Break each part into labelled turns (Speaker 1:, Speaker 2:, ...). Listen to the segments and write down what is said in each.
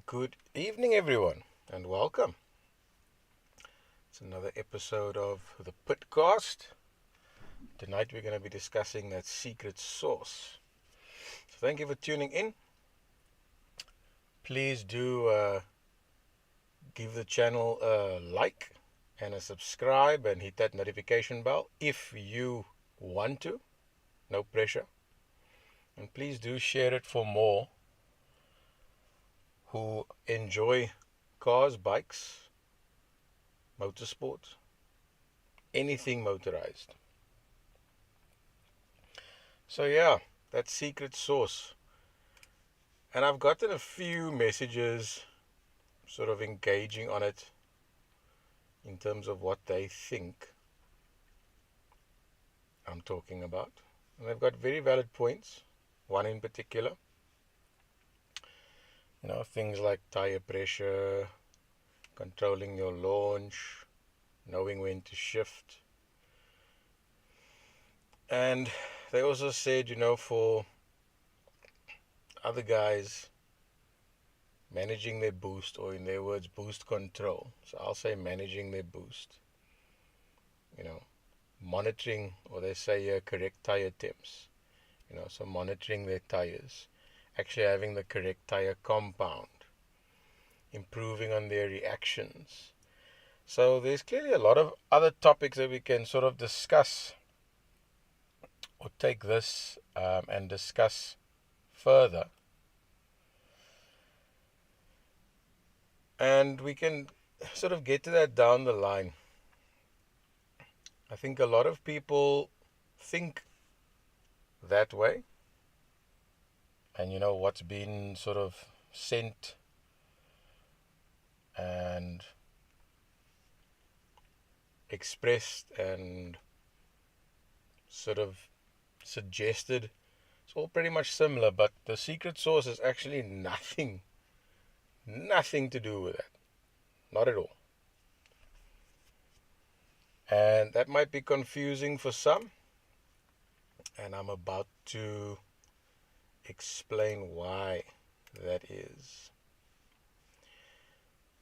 Speaker 1: Good evening, everyone, and welcome. It's another episode of the Pitcast. Tonight, we're going to be discussing that secret sauce. So, thank you for tuning in. Please do give the channel a like and a subscribe and hit that notification bell if you want to. No pressure. And please do share it for more who enjoy cars, bikes, motorsport, anything motorized. So yeah, that secret sauce. And I've gotten a few messages sort of engaging on it in terms of what they think I'm talking about. And they've got very valid points. One in particular, things like tire pressure, controlling your launch, knowing when to shift. And they also said, for other guys, managing their boost, or in their words, boost control. So I'll say managing their boost. Monitoring, or they say correct tire temps. So monitoring their tires, actually having the correct tire compound, improving on their reactions. So there's clearly a lot of other topics that we can sort of discuss or take this and discuss further. And we can sort of get to that down the line. I think a lot of people think that way. And what's been sort of sent and expressed and sort of suggested, it's all pretty much similar, but the secret sauce is actually nothing to do with that. Not at all. And that might be confusing for some, and I'm about to explain why that is.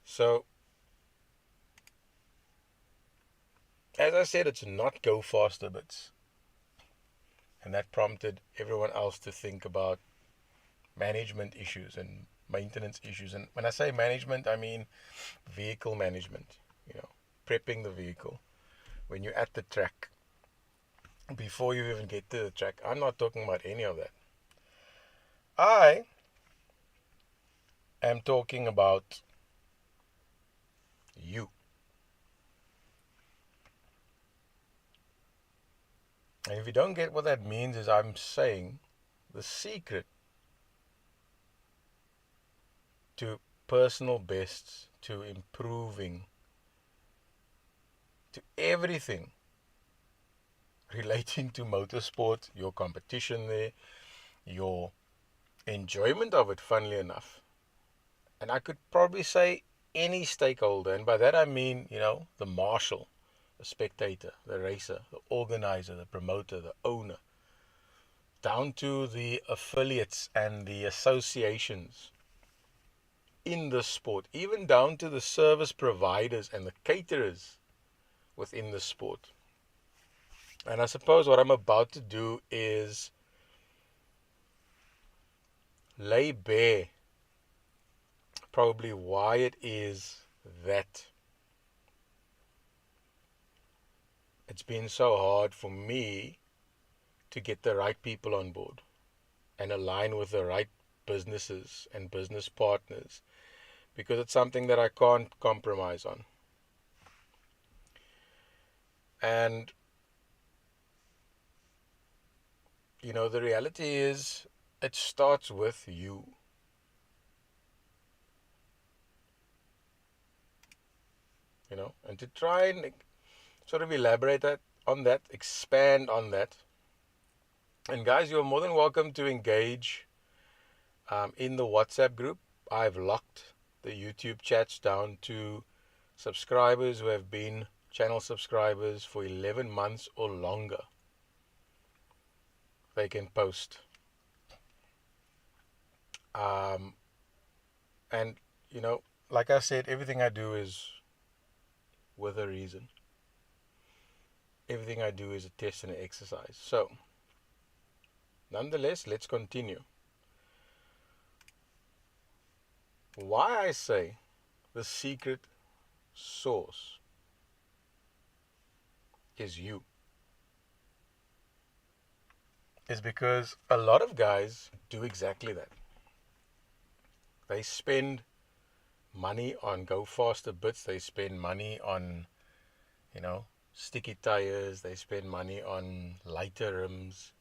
Speaker 1: So, as I said, it's not go faster bits. And that prompted everyone else to think about management issues and maintenance issues. And when I say management, I mean vehicle management, prepping the vehicle when you're at the track, before you even get to the track. I'm not talking about any of that. I am talking about you. And if you don't get what that means, is I'm saying the secret to personal bests, to improving, to everything relating to motorsport, your competition there, your enjoyment of it, funnily enough. And I could probably say any stakeholder, and by that I mean, the marshal, the spectator, the racer, the organizer, the promoter, the owner, down to the affiliates and the associations in the sport, even down to the service providers and the caterers within the sport. And I suppose what I'm about to do is lay bare probably why it is that it's been so hard for me to get the right people on board and align with the right businesses and business partners, because it's something that I can't compromise on. And the reality is, it starts with you. And to try and sort of elaborate on that, expand on that. And guys, you're more than welcome to engage in the WhatsApp group. I've locked the YouTube chats down to subscribers who have been channel subscribers for 11 months or longer. They can post. And, like I said, everything I do is with a reason. Everything I do is a test and an exercise. So, nonetheless, let's continue. Why I say the secret sauce is you is because a lot of guys do exactly that. They spend money on go faster bits. They spend money on, sticky tires. They spend money on lighter rims.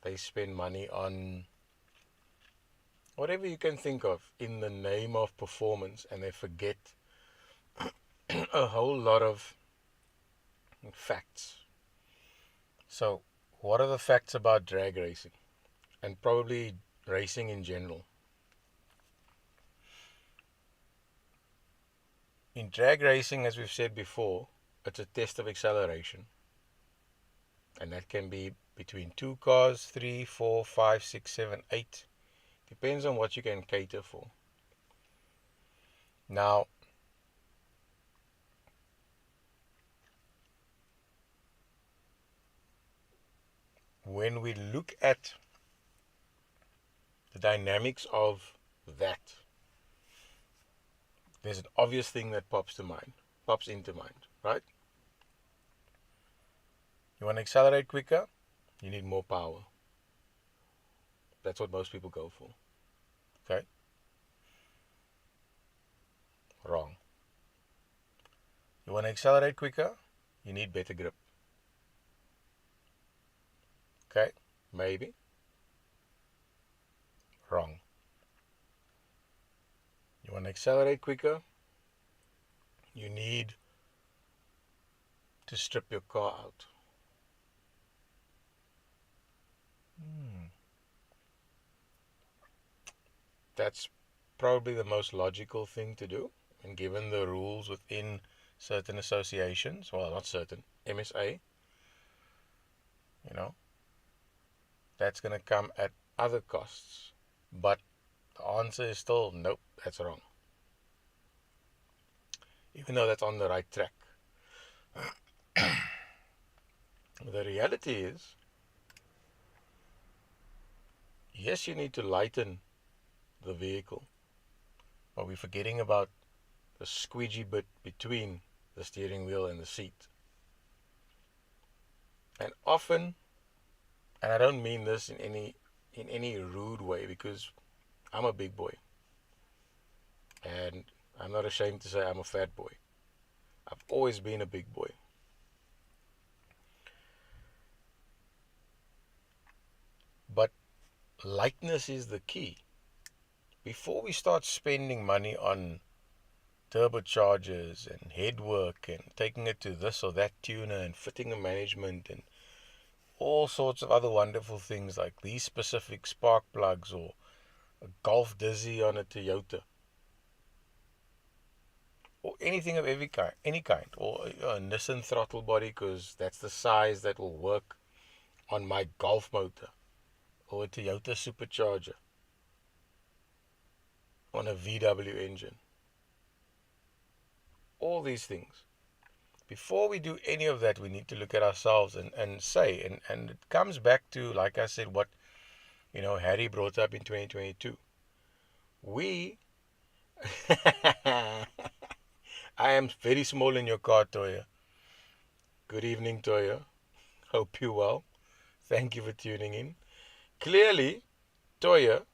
Speaker 1: They spend money on whatever you can think of in the name of performance, and they forget a whole lot of facts. So, what are the facts about drag racing? And probably racing in general. In drag racing, as we've said before, it's a test of acceleration. And that can be between 2 cars, 3, 4, 5, 6, 7, 8. Depends on what you can cater for. Now, when we look at the dynamics of that, there's an obvious thing that pops into mind, right? You want to accelerate quicker, you need more power. That's what most people go for. Okay? Wrong. You want to accelerate quicker, you need better grip. Okay? Maybe. Wrong. You want to accelerate quicker, you need to strip your car out. That's probably the most logical thing to do. And given the rules within certain associations, well, not certain, MSA, that's going to come at other costs. But the answer is still nope, that's wrong. Even though that's on the right track. The reality is, yes, you need to lighten the vehicle, but we're forgetting about the squeegee bit between the steering wheel and the seat. And often, and I don't mean this in any rude way, because I'm a big boy. And I'm not ashamed to say I'm a fat boy. I've always been a big boy. But lightness is the key. Before we start spending money on turbochargers and headwork and taking it to this or that tuner and fitting a management and all sorts of other wonderful things like these specific spark plugs or a Golf Dizzy on a Toyota or anything of any kind, or a Nissan throttle body because that's the size that will work on my Golf motor, or a Toyota supercharger on a VW engine. All these things. Before we do any of that, we need to look at ourselves and say, and it comes back to, like I said, what Harry brought up in 2022. I am very small in your car, Toya. Good evening, Toya. Hope you're well. Thank you for tuning in. Clearly, Toya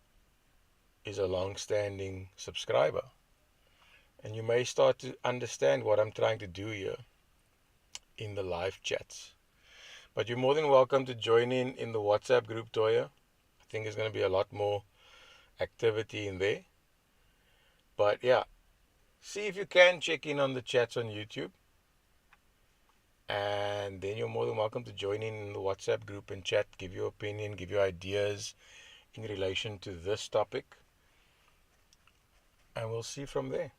Speaker 1: is a long-standing subscriber. And you may start to understand what I'm trying to do here in the live chats. But you're more than welcome to join in the WhatsApp group, Toya. I think there's going to be a lot more activity in there. But yeah, see if you can check in on the chats on YouTube. And then you're more than welcome to join in the WhatsApp group and chat, give your opinion, give your ideas in relation to this topic. And we'll see from there.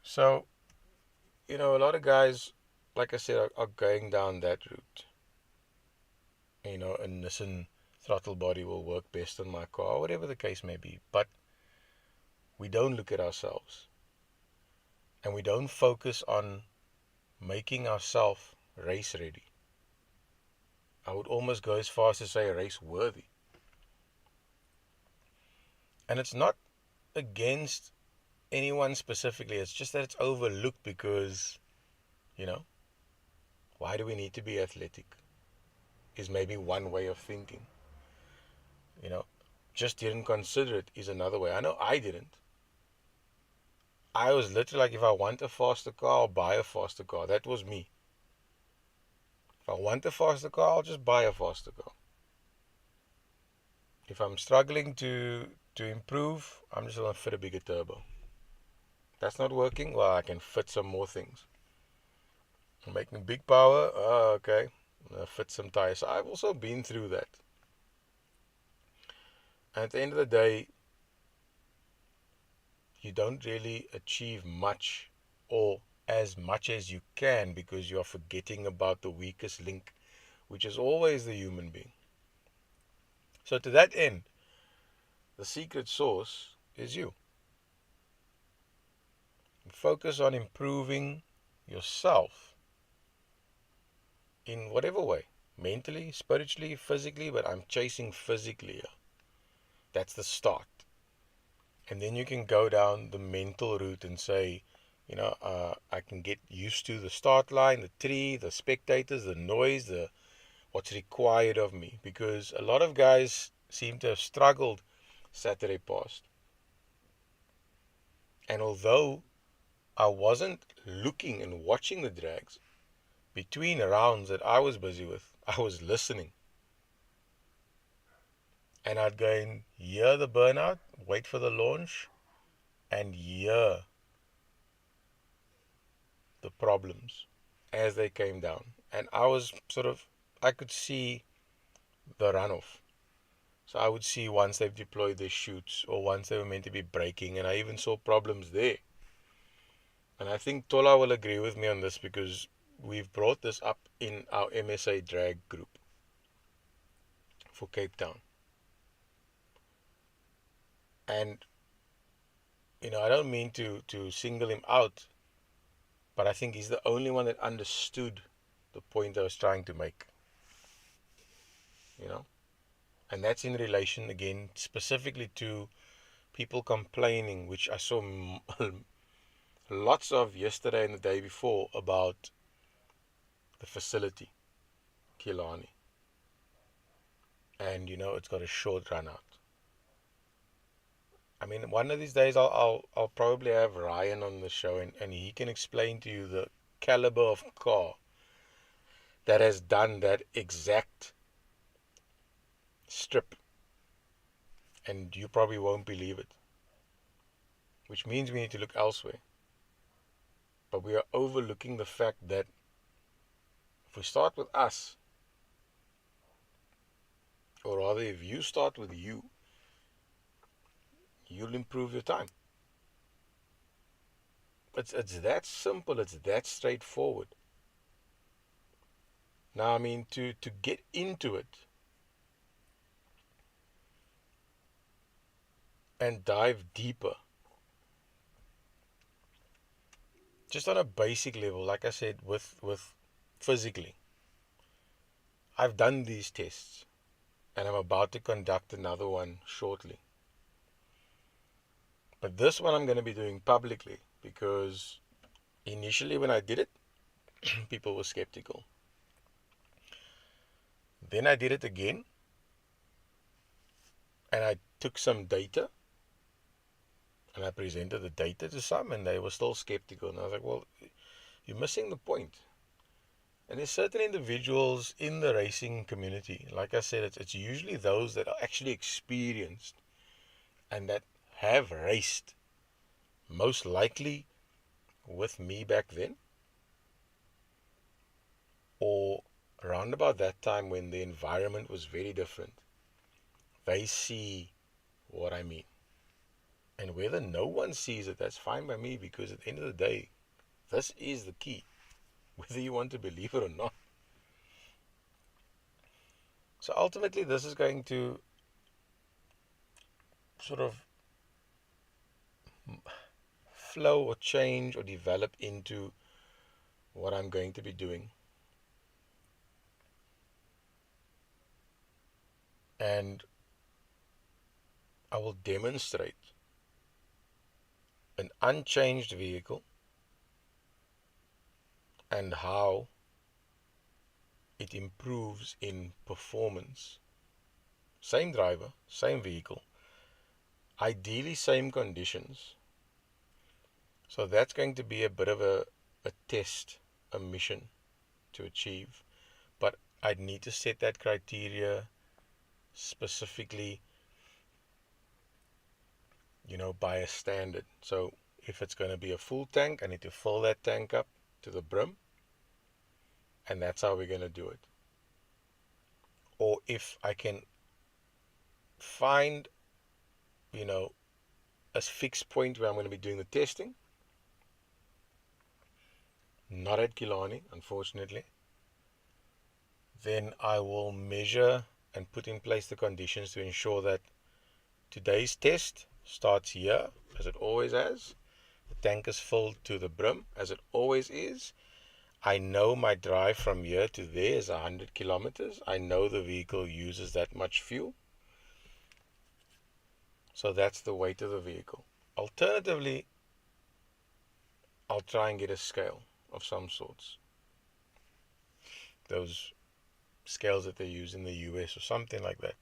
Speaker 1: So, a lot of guys, like I said, are going down that route. A Nissan throttle body will work best on my car, whatever the case may be. But we don't look at ourselves, and we don't focus on making ourselves race ready. I would almost go as far as to say race worthy. And it's not against anyone specifically, it's just that it's overlooked because, why do we need to be athletic? Is maybe one way of thinking. Just didn't consider it is another way. I know I didn't. I was literally like, if I want a faster car, I'll buy a faster car. That was me. If I want a faster car, I'll just buy a faster car. If I'm struggling to improve, I'm just going to fit a bigger turbo. That's not working? Well, I can fit some more things. I'm making big power? Oh, okay. Fit some tires. So I've also been through that. And at the end of the day, you don't really achieve much or as much as you can because you are forgetting about the weakest link, which is always the human being. So to that end, the secret sauce is you. Focus on improving yourself in whatever way, mentally, spiritually, physically, but I'm chasing physically. That's the start. And then you can go down the mental route and say, I can get used to the start line, the tree, the spectators, the noise, what's required of me. Because a lot of guys seem to have struggled Saturday past. And although I wasn't looking and watching the drags, between rounds that I was busy with, I was listening. And I'd go and hear the burnout, wait for the launch, and hear the problems as they came down. And I was I could see the runoff. So I would see once they've deployed their chutes or once they were meant to be braking, and I even saw problems there. And I think Tola will agree with me on this because we've brought this up in our MSA drag group for Cape Town. And, I don't mean to single him out, but I think he's the only one that understood the point I was trying to make. And that's in relation, again, specifically to people complaining, which I saw lots of yesterday and the day before about the facility, Kilani. And, it's got a short run out. I mean, one of these days I'll probably have Ryan on the show and he can explain to you the caliber of car that has done that exact strip. And you probably won't believe it. Which means we need to look elsewhere. But we are overlooking the fact that if we start with us, or rather if you start with you, you'll improve your time. It's that simple, it's that straightforward. Now, I mean, to get into it and dive deeper, just on a basic level, like I said, with physically, I've done these tests and I'm about to conduct another one shortly. But this one I'm going to be doing publicly because initially when I did it, people were skeptical. Then I did it again and I took some data and I presented the data to some and they were still skeptical. And I was like, well, you're missing the point. And there's certain individuals in the racing community, like I said, it's usually those that are actually experienced and that have raced, most likely with me back then, or around about that time when the environment was very different. They see what I mean. And whether no one sees it, that's fine by me, because at the end of the day, this is the key, whether you want to believe it or not. So ultimately, this is going to sort of flow or change or develop into what I'm going to be doing. And I will demonstrate an unchanged vehicle and how it improves in performance. Same driver, same vehicle, ideally same conditions. So that's going to be a bit of a test, a mission to achieve. But I'd need to set that criteria specifically, by a standard. So if it's going to be a full tank, I need to fill that tank up to the brim, and that's how we're going to do it. Or if I can find, a fixed point where I'm going to be doing the testing, not at Killarney, unfortunately, then I will measure and put in place the conditions to ensure that today's test starts here, as it always has. The tank is filled to the brim, as it always is. I know my drive from here to there is 100 kilometers. I know the vehicle uses that much fuel. So that's the weight of the vehicle. Alternatively, I'll try and get a scale of some sorts. Those scales that they use in the US or something like that.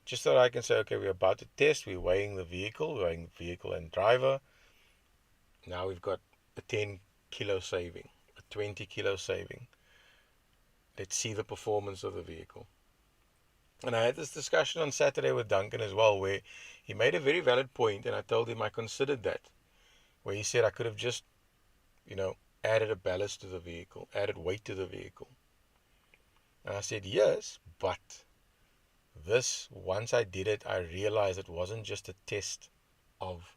Speaker 1: Just so that I can say, okay, we're about to test, we're weighing the vehicle, and driver. Now we've got a 10 kilo saving, a 20 kilo saving. Let's see the performance of the vehicle. And I had this discussion on Saturday with Duncan as well, where he made a very valid point, and I told him I considered that, where he said I could have just, added a ballast to the vehicle, added weight to the vehicle. And I said, yes, but once I did it, I realized it wasn't just a test of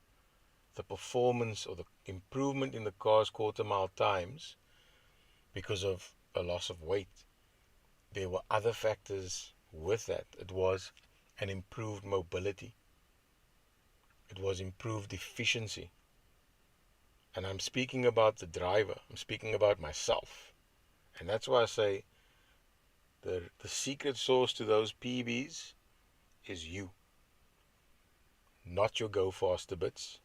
Speaker 1: the performance or the improvement in the car's quarter mile times because of a loss of weight. There were other factors with that. It was an improved mobility. It was improved efficiency. And I'm speaking about the driver. I'm speaking about myself. And that's why I say the secret sauce to those PBs is you. Not your go faster bits.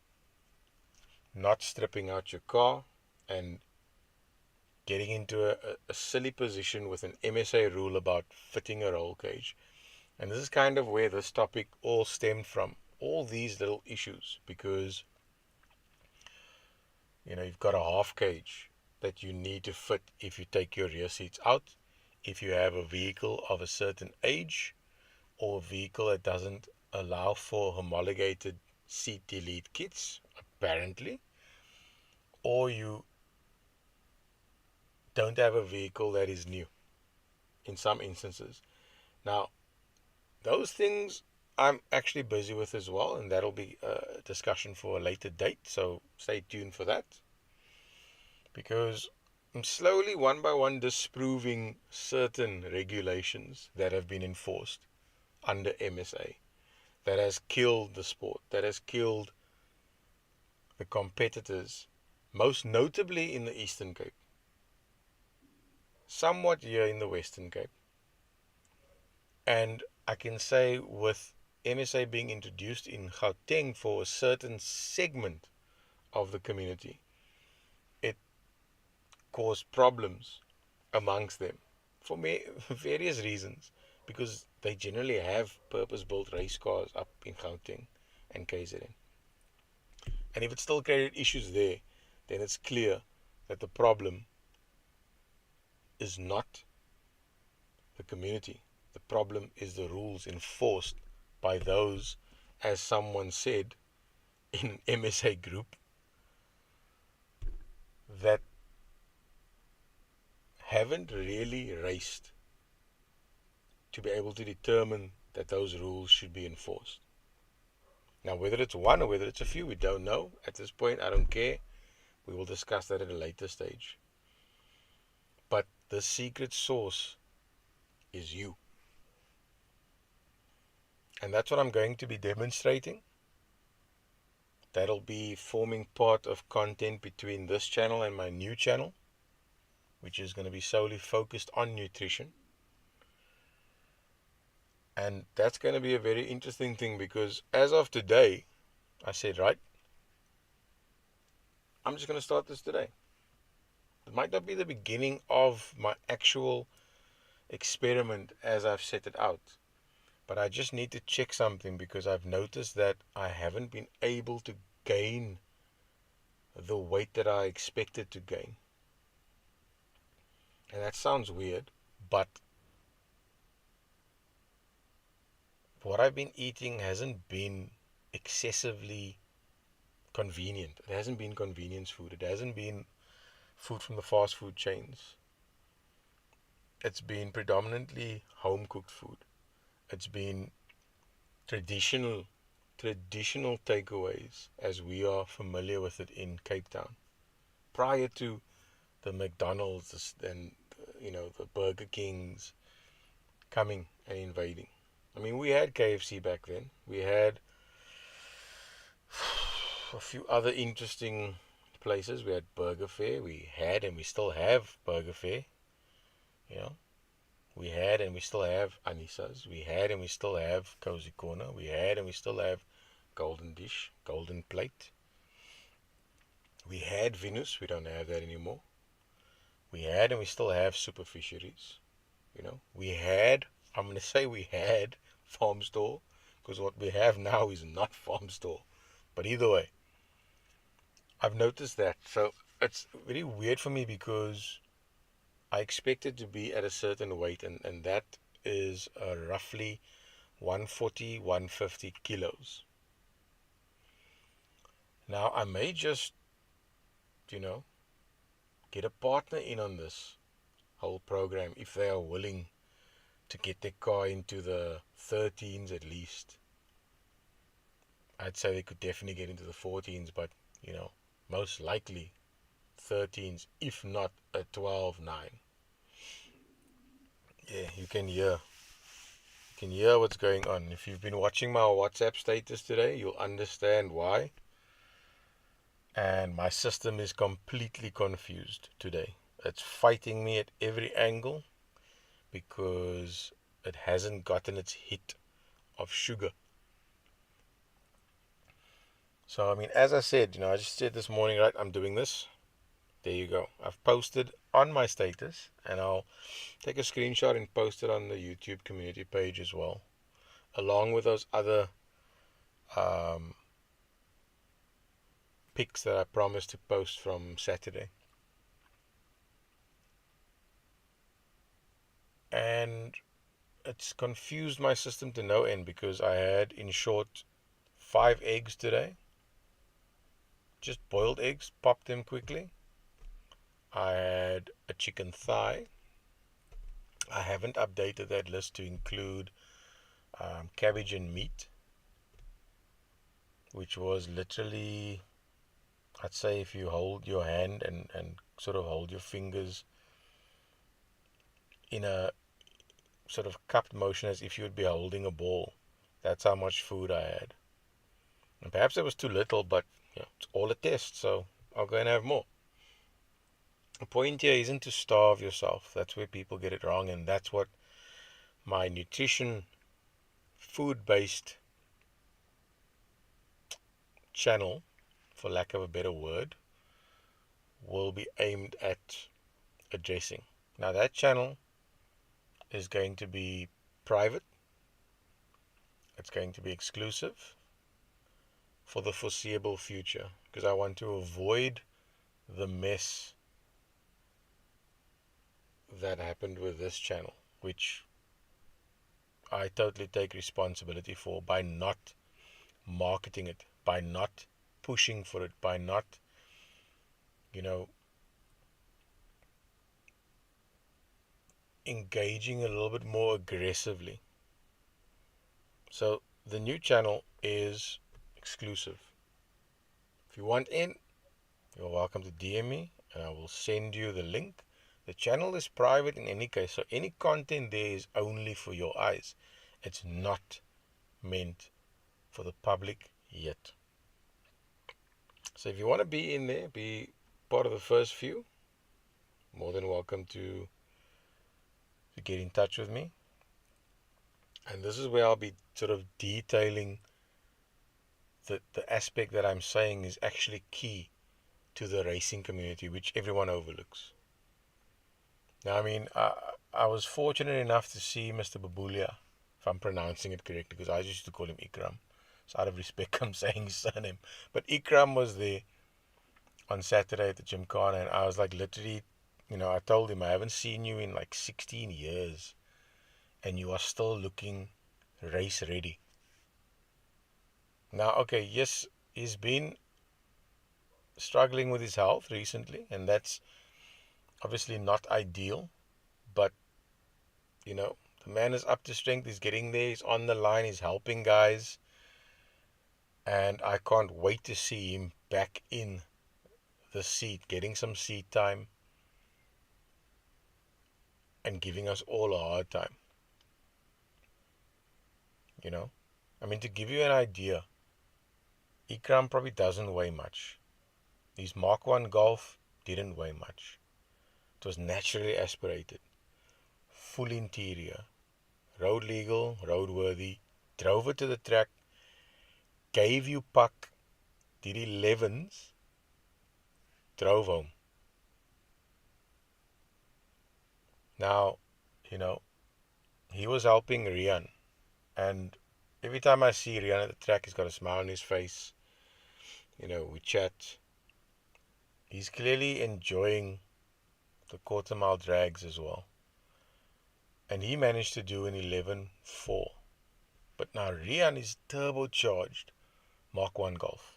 Speaker 1: Not stripping out your car and getting into a silly position with an MSA rule about fitting a roll cage. And this is kind of where this topic all stemmed from. All these little issues, because you've got a half cage that you need to fit if you take your rear seats out, if you have a vehicle of a certain age, or a vehicle that doesn't allow for homologated seat delete kits, apparently, or you don't have a vehicle that is new in some instances. Now, those things I'm actually busy with as well, and that'll be a discussion for a later date, so stay tuned for that. Because I'm slowly, one by one, disproving certain regulations that have been enforced under MSA that has killed the sport, that has killed the competitors, most notably in the Eastern Cape, somewhat here in the Western Cape. And I can say with MSA being introduced in Gauteng for a certain segment of the community, it caused problems amongst them for various reasons, because they generally have purpose-built race cars up in Gauteng and KZN. And if it still created issues there, then it's clear that the problem is not the community. The problem is the rules enforced by those, as someone said in an MSA group, that haven't really raced to be able to determine that those rules should be enforced. Now, whether it's one or whether it's a few, we don't know. At this point, I don't care. We will discuss that at a later stage. But the secret sauce is you. And that's what I'm going to be demonstrating. That'll be forming part of content between this channel and my new channel, which is going to be solely focused on nutrition. And that's going to be a very interesting thing, because as of today, I said, right, I'm just going to start this today. It might not be the beginning of my actual experiment as I've set it out, but I just need to check something, because I've noticed that I haven't been able to gain the weight that I expected to gain. And that sounds weird, but what I've been eating hasn't been excessively convenient. It hasn't been convenience food. It hasn't been food from the fast food chains. It's been predominantly home cooked food. It's been traditional takeaways as we are familiar with it in Cape Town, prior to the McDonald's and the Burger Kings coming and invading. I mean, we had KFC back then. We had a few other interesting places. We had Burger Fair. We had and we still have Burger Fair. We had and we still have Anisa's. We had and we still have Cozy Corner. We had and we still have Golden Dish, Golden Plate. We had Venus. We don't have that anymore. We had and we still have Super Fisheries. We had, I'm going to say we had Farm Store, because what we have now is not Farm Store. But either way, I've noticed that. So it's very weird for me, because I expected to be at a certain weight, and that is roughly 140, 150 kilos. Now, I may just, get a partner in on this whole program if they are willing to get their car into the 13s at least. I'd say they could definitely get into the 14s, but, most likely 13s, if not a 12-9. Yeah, you can hear what's going on. If you've been watching my WhatsApp status today, you'll understand why. And my system is completely confused today. It's fighting me at every angle, because it hasn't gotten its hit of sugar. So, I mean, as I said, I just said this morning, right, I'm doing this. There you go. I've posted on my status, and I'll take a screenshot and post it on the YouTube community page as well, along with those other pics that I promised to post from Saturday. And it's confused my system to no end, because I had, in short, 5 eggs today. Just boiled eggs, popped them quickly. I had a chicken thigh. I haven't updated that list to include cabbage and meat, which was literally, I'd say, if you hold your hand and sort of hold your fingers in a sort of cupped motion as if you would be holding a ball. That's how much food I had. And perhaps it was too little, but it's all a test, so I'll go and have more. The point here isn't to starve yourself. That's where people get it wrong, and that's what my nutrition, food-based channel, for lack of a better word, will be aimed at addressing. Now, that channel is going to be private. It's going to be exclusive for the foreseeable future, because I want to avoid the mess that happened with this channel, which I totally take responsibility for, by not marketing it, by not pushing for it, by not, engaging a little bit more aggressively. So the new channel is exclusive. If you want in, you're welcome to DM me, and I will send you the link. The channel is private in any case, so any content there is only for your eyes. It's not meant for the public yet. So if you want to be in there, be part of the first few, more than welcome to get in touch with me. And this is where I'll be sort of detailing the aspect that I'm saying is actually key to the racing community, which everyone overlooks. Now, I mean, I was fortunate enough to see Mr. Babulia, if I'm pronouncing it correctly, because I used to call him Ikram. So out of respect, I'm saying his surname. But Ikram was there on Saturday at the Gymkhana, and I was like, literally, I told him, I haven't seen you in like 16 years, and you are still looking race ready. Now, okay, yes, he's been struggling with his health recently, and that's obviously not ideal, but, the man is up to strength, he's getting there, he's on the line, he's helping guys, and I can't wait to see him back in the seat, getting some seat time, and giving us all a hard time. I mean, to give you an idea, Ikram probably doesn't weigh much. His Mark 1 Golf didn't weigh much. It was naturally aspirated, full interior, road legal, roadworthy, drove it to the track, gave you puck, did 11s, drove home. Now, he was helping Rian, and every time I see Rian at the track, he's got a smile on his face. We chat. He's clearly enjoying the quarter mile drags as well. And he managed to do an 11.4. But now Rian is turbocharged Mark 1 Golf.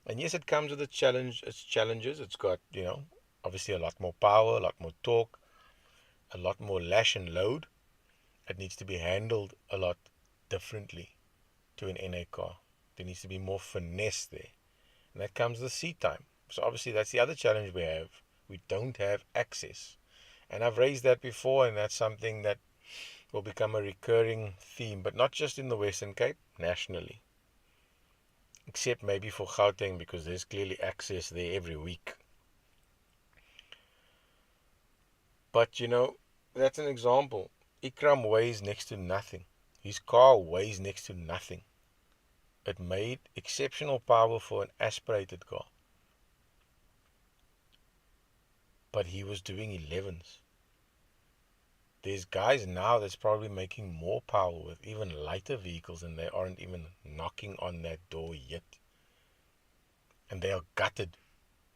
Speaker 1: And yes, it comes with its challenges. It's got, obviously a lot more power, a lot more torque, a lot more lash and load. It needs to be handled a lot differently to an NA car. There needs to be more finesse there. And that comes with seat time. So obviously that's the other challenge we have. We don't have access. And I've raised that before, and that's something that will become a recurring theme, but not just in the Western Cape, nationally. Except maybe for Gauteng, because there's clearly access there every week. But that's an example. Ikram weighs next to nothing. His car weighs next to nothing. It made exceptional power for an aspirated car. But he was doing 11s. There's guys now that's probably making more power with even lighter vehicles, and they aren't even knocking on that door yet. And they are gutted.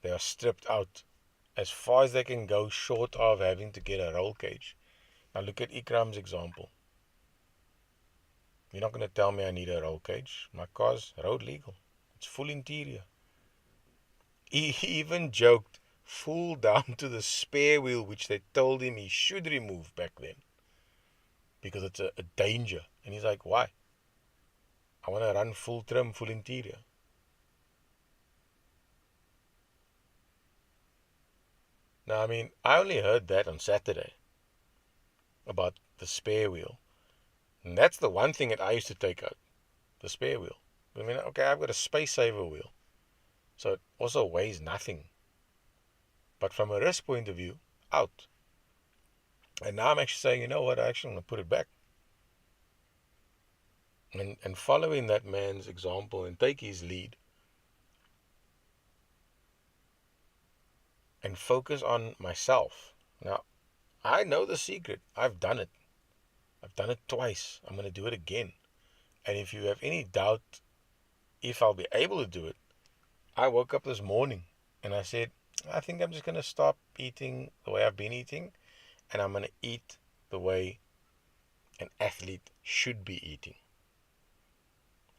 Speaker 1: They are stripped out as far as they can go, short of having to get a roll cage. Now look at Ikram's example. You're not going to tell me I need a roll cage. My car's road legal. It's full interior. He even joked full down to the spare wheel, which they told him he should remove back then, because it's a danger. And he's like, why? I want to run full trim, full interior. Now, I mean, I only heard that on Saturday about the spare wheel. And that's the one thing that I used to take out, the spare wheel. I mean, okay, I've got a space saver wheel, so it also weighs nothing. But from a risk point of view, out. And now I'm actually saying, you know what, I actually want to put it back. And following that man's example and take his lead and focus on myself. Now, I know the secret. I've done it. I've done it twice. I'm going to do it again. And if you have any doubt if I'll be able to do it, I woke up this morning and I said, I think I'm just going to stop eating the way I've been eating, and I'm going to eat the way an athlete should be eating.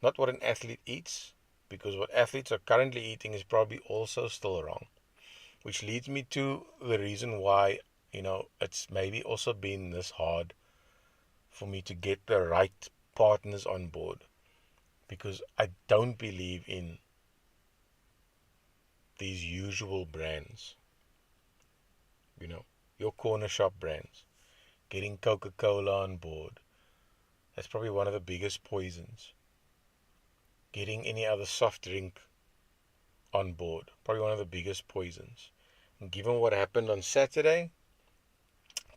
Speaker 1: Not what an athlete eats, because what athletes are currently eating is probably also still wrong. Which leads me to the reason why, it's maybe also been this hard for me to get the right partners on board. Because I don't believe in these usual brands. Your corner shop brands. Getting Coca-Cola on board. That's probably one of the biggest poisons. Getting any other soft drink on board, probably one of the biggest poisons. And given what happened on Saturday,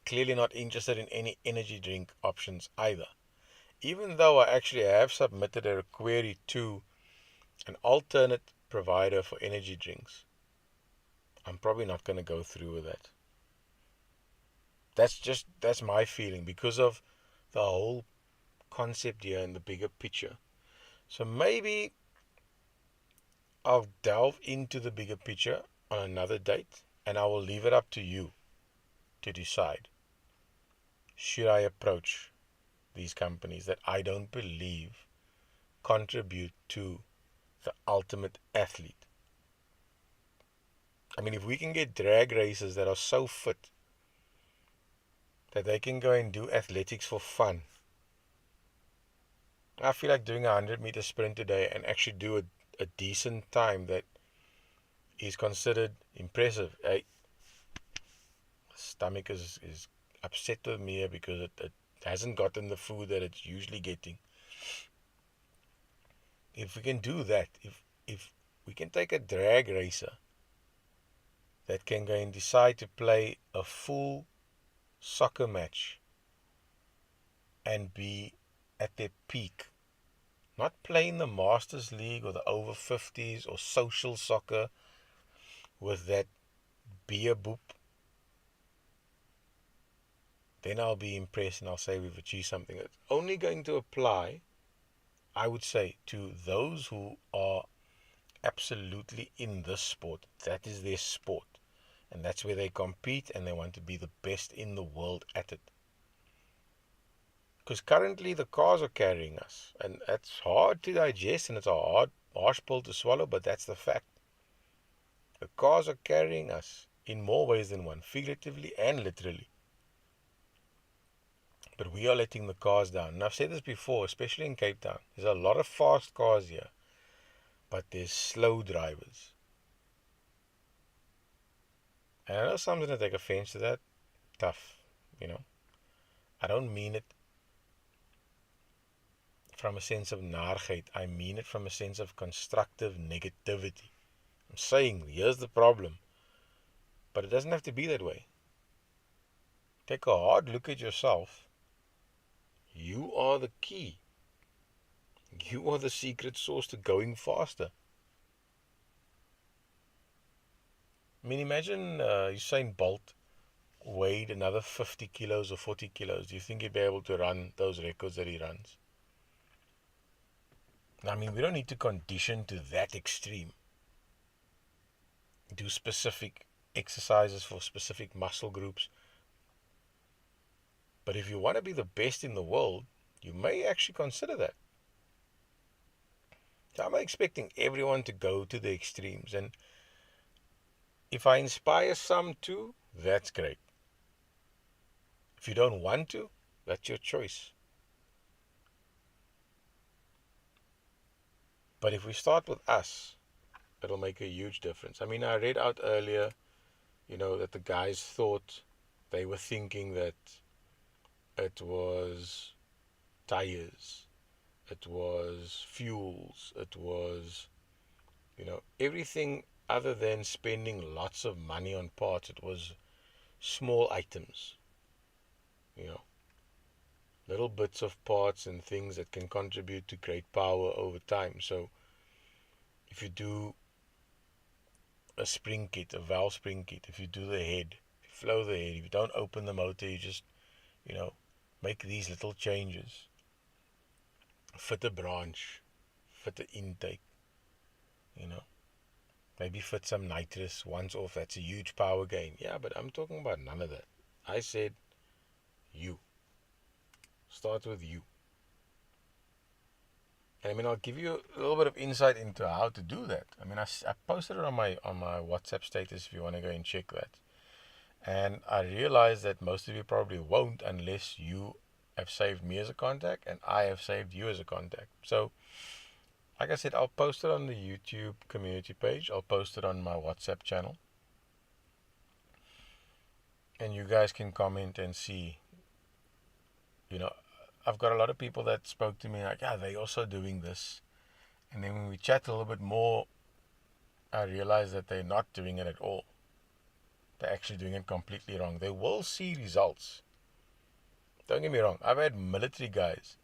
Speaker 1: clearly not interested in any energy drink options either. Even though I actually have submitted a query to an alternate provider for energy drinks, I'm probably not going to go through with that. That's my feeling because of the whole concept here and the bigger picture. So maybe I'll delve into the bigger picture on another date, and I will leave it up to you to decide. Should I approach these companies that I don't believe contribute to the ultimate athlete? I mean, if we can get drag racers that are so fit that they can go and do athletics for fun, I feel like doing a 100-meter sprint today and actually do a decent time that is considered impressive. Hey, stomach is upset with me here because it hasn't gotten the food that it's usually getting. If we can do that, if we can take a drag racer that can go and decide to play a full soccer match and be at their peak, not play in the Masters League or the over 50s or social soccer with that beer boop, then I'll be impressed and I'll say we've achieved something. It's only going to apply, I would say, to those who are absolutely in this sport. That is their sport. And that's where they compete and they want to be the best in the world at it. Because currently the cars are carrying us. And that's hard to digest and it's a harsh pill to swallow, but that's the fact. The cars are carrying us in more ways than one, figuratively and literally. But we are letting the cars down. And I've said this before, especially in Cape Town. There's a lot of fast cars here, but there's slow drivers. And I know someone's going to take offense to that. Tough, I don't mean it from a sense of naargheid. I mean it from a sense of constructive negativity. I'm saying, here's the problem. But it doesn't have to be that way. Take a hard look at yourself. You are the key. You are the secret sauce to going faster. I mean, imagine Usain Bolt weighed another 50 kilos or 40 kilos. Do you think he'd be able to run those records that he runs? I mean, we don't need to condition to that extreme. Do specific exercises for specific muscle groups. But if you want to be the best in the world, you may actually consider that. So I'm expecting everyone to go to the extremes. And if I inspire some to, that's great. If you don't want to, that's your choice. But if we start with us, it'll make a huge difference. I mean, I read out earlier, that the guys thought they were thinking that it was tires, it was fuels, it was, everything other than spending lots of money on parts. It was small items, little bits of parts and things that can contribute to great power over time. So if you do a spring kit, a valve spring kit, if you do the head, if you flow the head, if you don't open the motor, you just, make these little changes. Fit a branch, fit the intake, maybe fit some nitrous once off. That's a huge power gain. Yeah, but I'm talking about none of that. I said you. Start with you. And I mean, I'll give you a little bit of insight into how to do that. I mean, I posted it on my WhatsApp status if you want to go and check that. And I realized that most of you probably won't unless you have saved me as a contact and I have saved you as a contact. So, like I said, I'll post it on the YouTube community page. I'll post it on my WhatsApp channel. And you guys can comment and see, I've got a lot of people that spoke to me like, yeah, they're also doing this. And then when we chat a little bit more, I realize that they're not doing it at all. They're actually doing it completely wrong. They will see results. Don't get me wrong. I've had military guys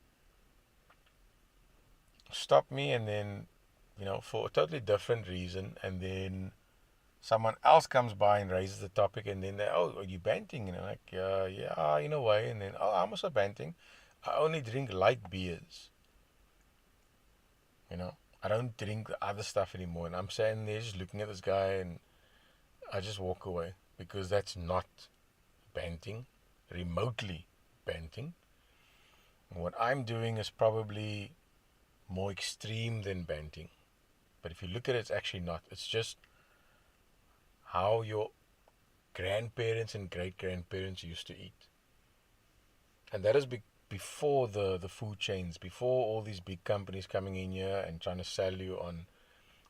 Speaker 1: stop me and then, for a totally different reason. And then someone else comes by and raises the topic. And then oh, are you banting? And I'm like, yeah, in a way. And then, oh, I'm also banting. I only drink light beers. I don't drink the other stuff anymore. And I'm standing there just looking at this guy and I just walk away because that's not banting, remotely banting. And what I'm doing is probably more extreme than banting. But if you look at it, it's actually not. It's just how your grandparents and great-grandparents used to eat. And that is before the food chains, before all these big companies coming in here and trying to sell you on,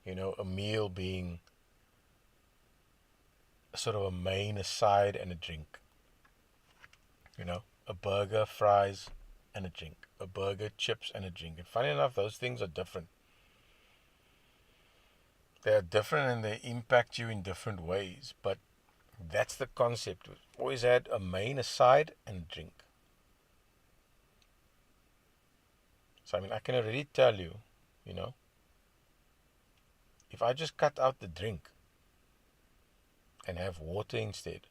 Speaker 1: a meal being sort of a main, a side, and a drink. A burger, fries, and a drink. A burger, chips, and a drink. And funny enough, those things are different. They are different and they impact you in different ways. But that's the concept. We've always had a main, a side, and a drink. So, I can already tell you, if I just cut out the drink and have water instead,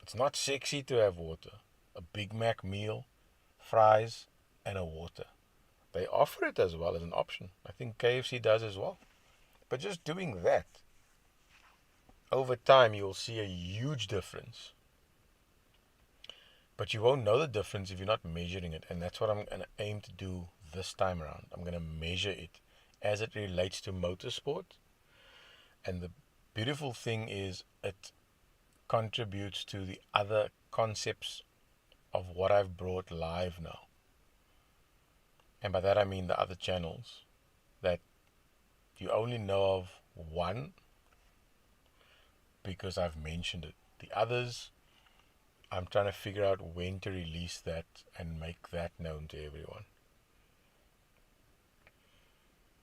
Speaker 1: it's not sexy to have water. A Big Mac meal, fries, and a water. They offer it as well as an option. I think KFC does as well. But just doing that, over time you'll see a huge difference. But you won't know the difference if you're not measuring it. And that's what I'm going to aim to do this time around. I'm going to measure it as it relates to motorsport. And the beautiful thing is it contributes to the other concepts of what I've brought live now. And by that I mean the other channels that you only know of one because I've mentioned it. The others, I'm trying to figure out when to release that and make that known to everyone.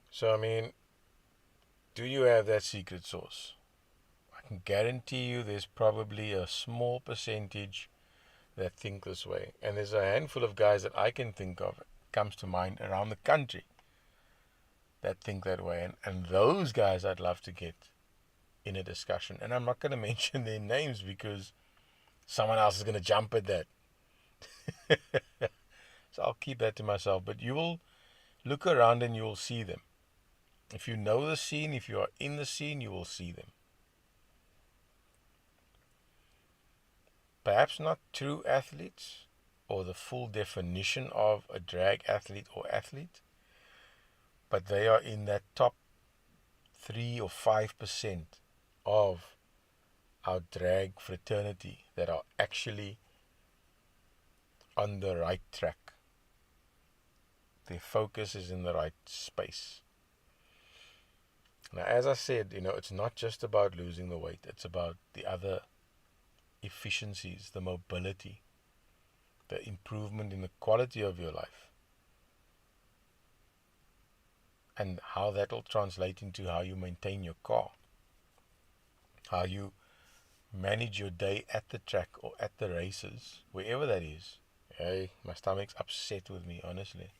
Speaker 1: So, do you have that secret sauce? I can guarantee you there's probably a small percentage that think this way. And there's a handful of guys that I can think of, comes to mind around the country, that think that way. And those guys I'd love to get in a discussion. And I'm not going to mention their names because someone else is going to jump at that. So I'll keep that to myself. But you will look around and you will see them. If you know the scene, if you are in the scene, you will see them. Perhaps not true athletes or the full definition of a drag athlete or athlete, but they are in that top 3 or 5% of our drag fraternity that are actually on the right track. Their focus is in the right space. Now, as I said, it's not just about losing the weight. It's about the other efficiencies, the mobility, the improvement in the quality of your life, and how that will translate into how you maintain your car, how you manage your day at the track or at the races, wherever that is. Hey, my stomach's upset with me, honestly.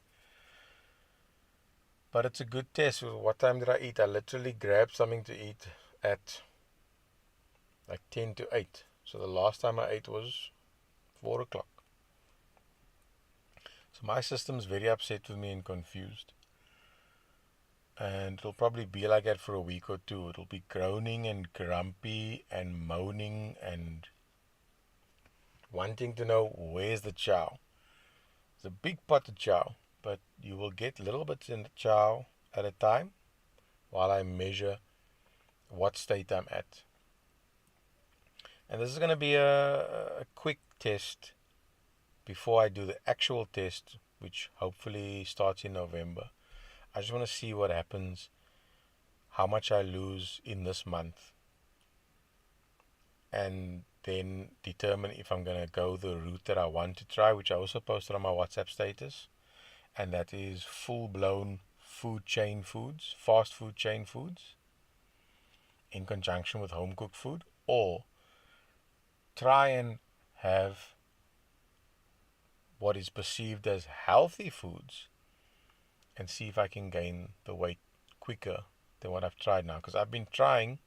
Speaker 1: But it's a good test. What time did I eat? I literally grabbed something to eat at like 10 to 8. So the last time I ate was 4 o'clock. So my system's very upset with me and confused. And it'll probably be like that for a week or two. It'll be groaning and grumpy and moaning and wanting to know where's the chow. It's a big pot of chow, but you will get little bits in the chow at a time while I measure what state I'm at. And this is going to be a quick test before I do the actual test, which hopefully starts in November. I just want to see what happens, how much I lose in this month. And then determine if I'm going to go the route that I want to try, which I also posted on my WhatsApp status. And that is full-blown food chain foods, fast food chain foods, in conjunction with home-cooked food, or try and have what is perceived as healthy foods and see if I can gain the weight quicker than what I've tried now. Because I've been trying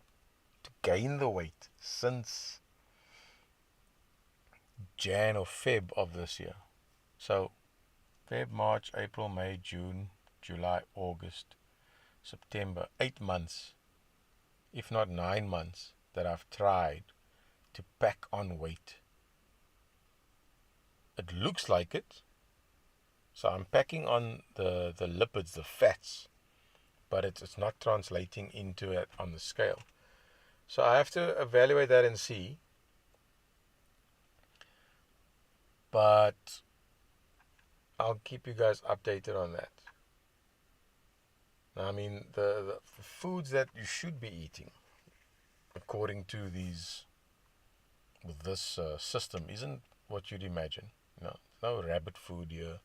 Speaker 1: to gain the weight since Jan or Feb of this year. So Feb, March, April, May, June, July, August, September, 8 months, if not 9 months, that I've tried to pack on weight. It looks like it. So I'm packing on the lipids, the fats, but it's not translating into it on the scale. So I have to evaluate that and see. But I'll keep you guys updated on that. Now, I mean, the foods that you should be eating, according to this system, isn't what you'd imagine. No rabbit food here.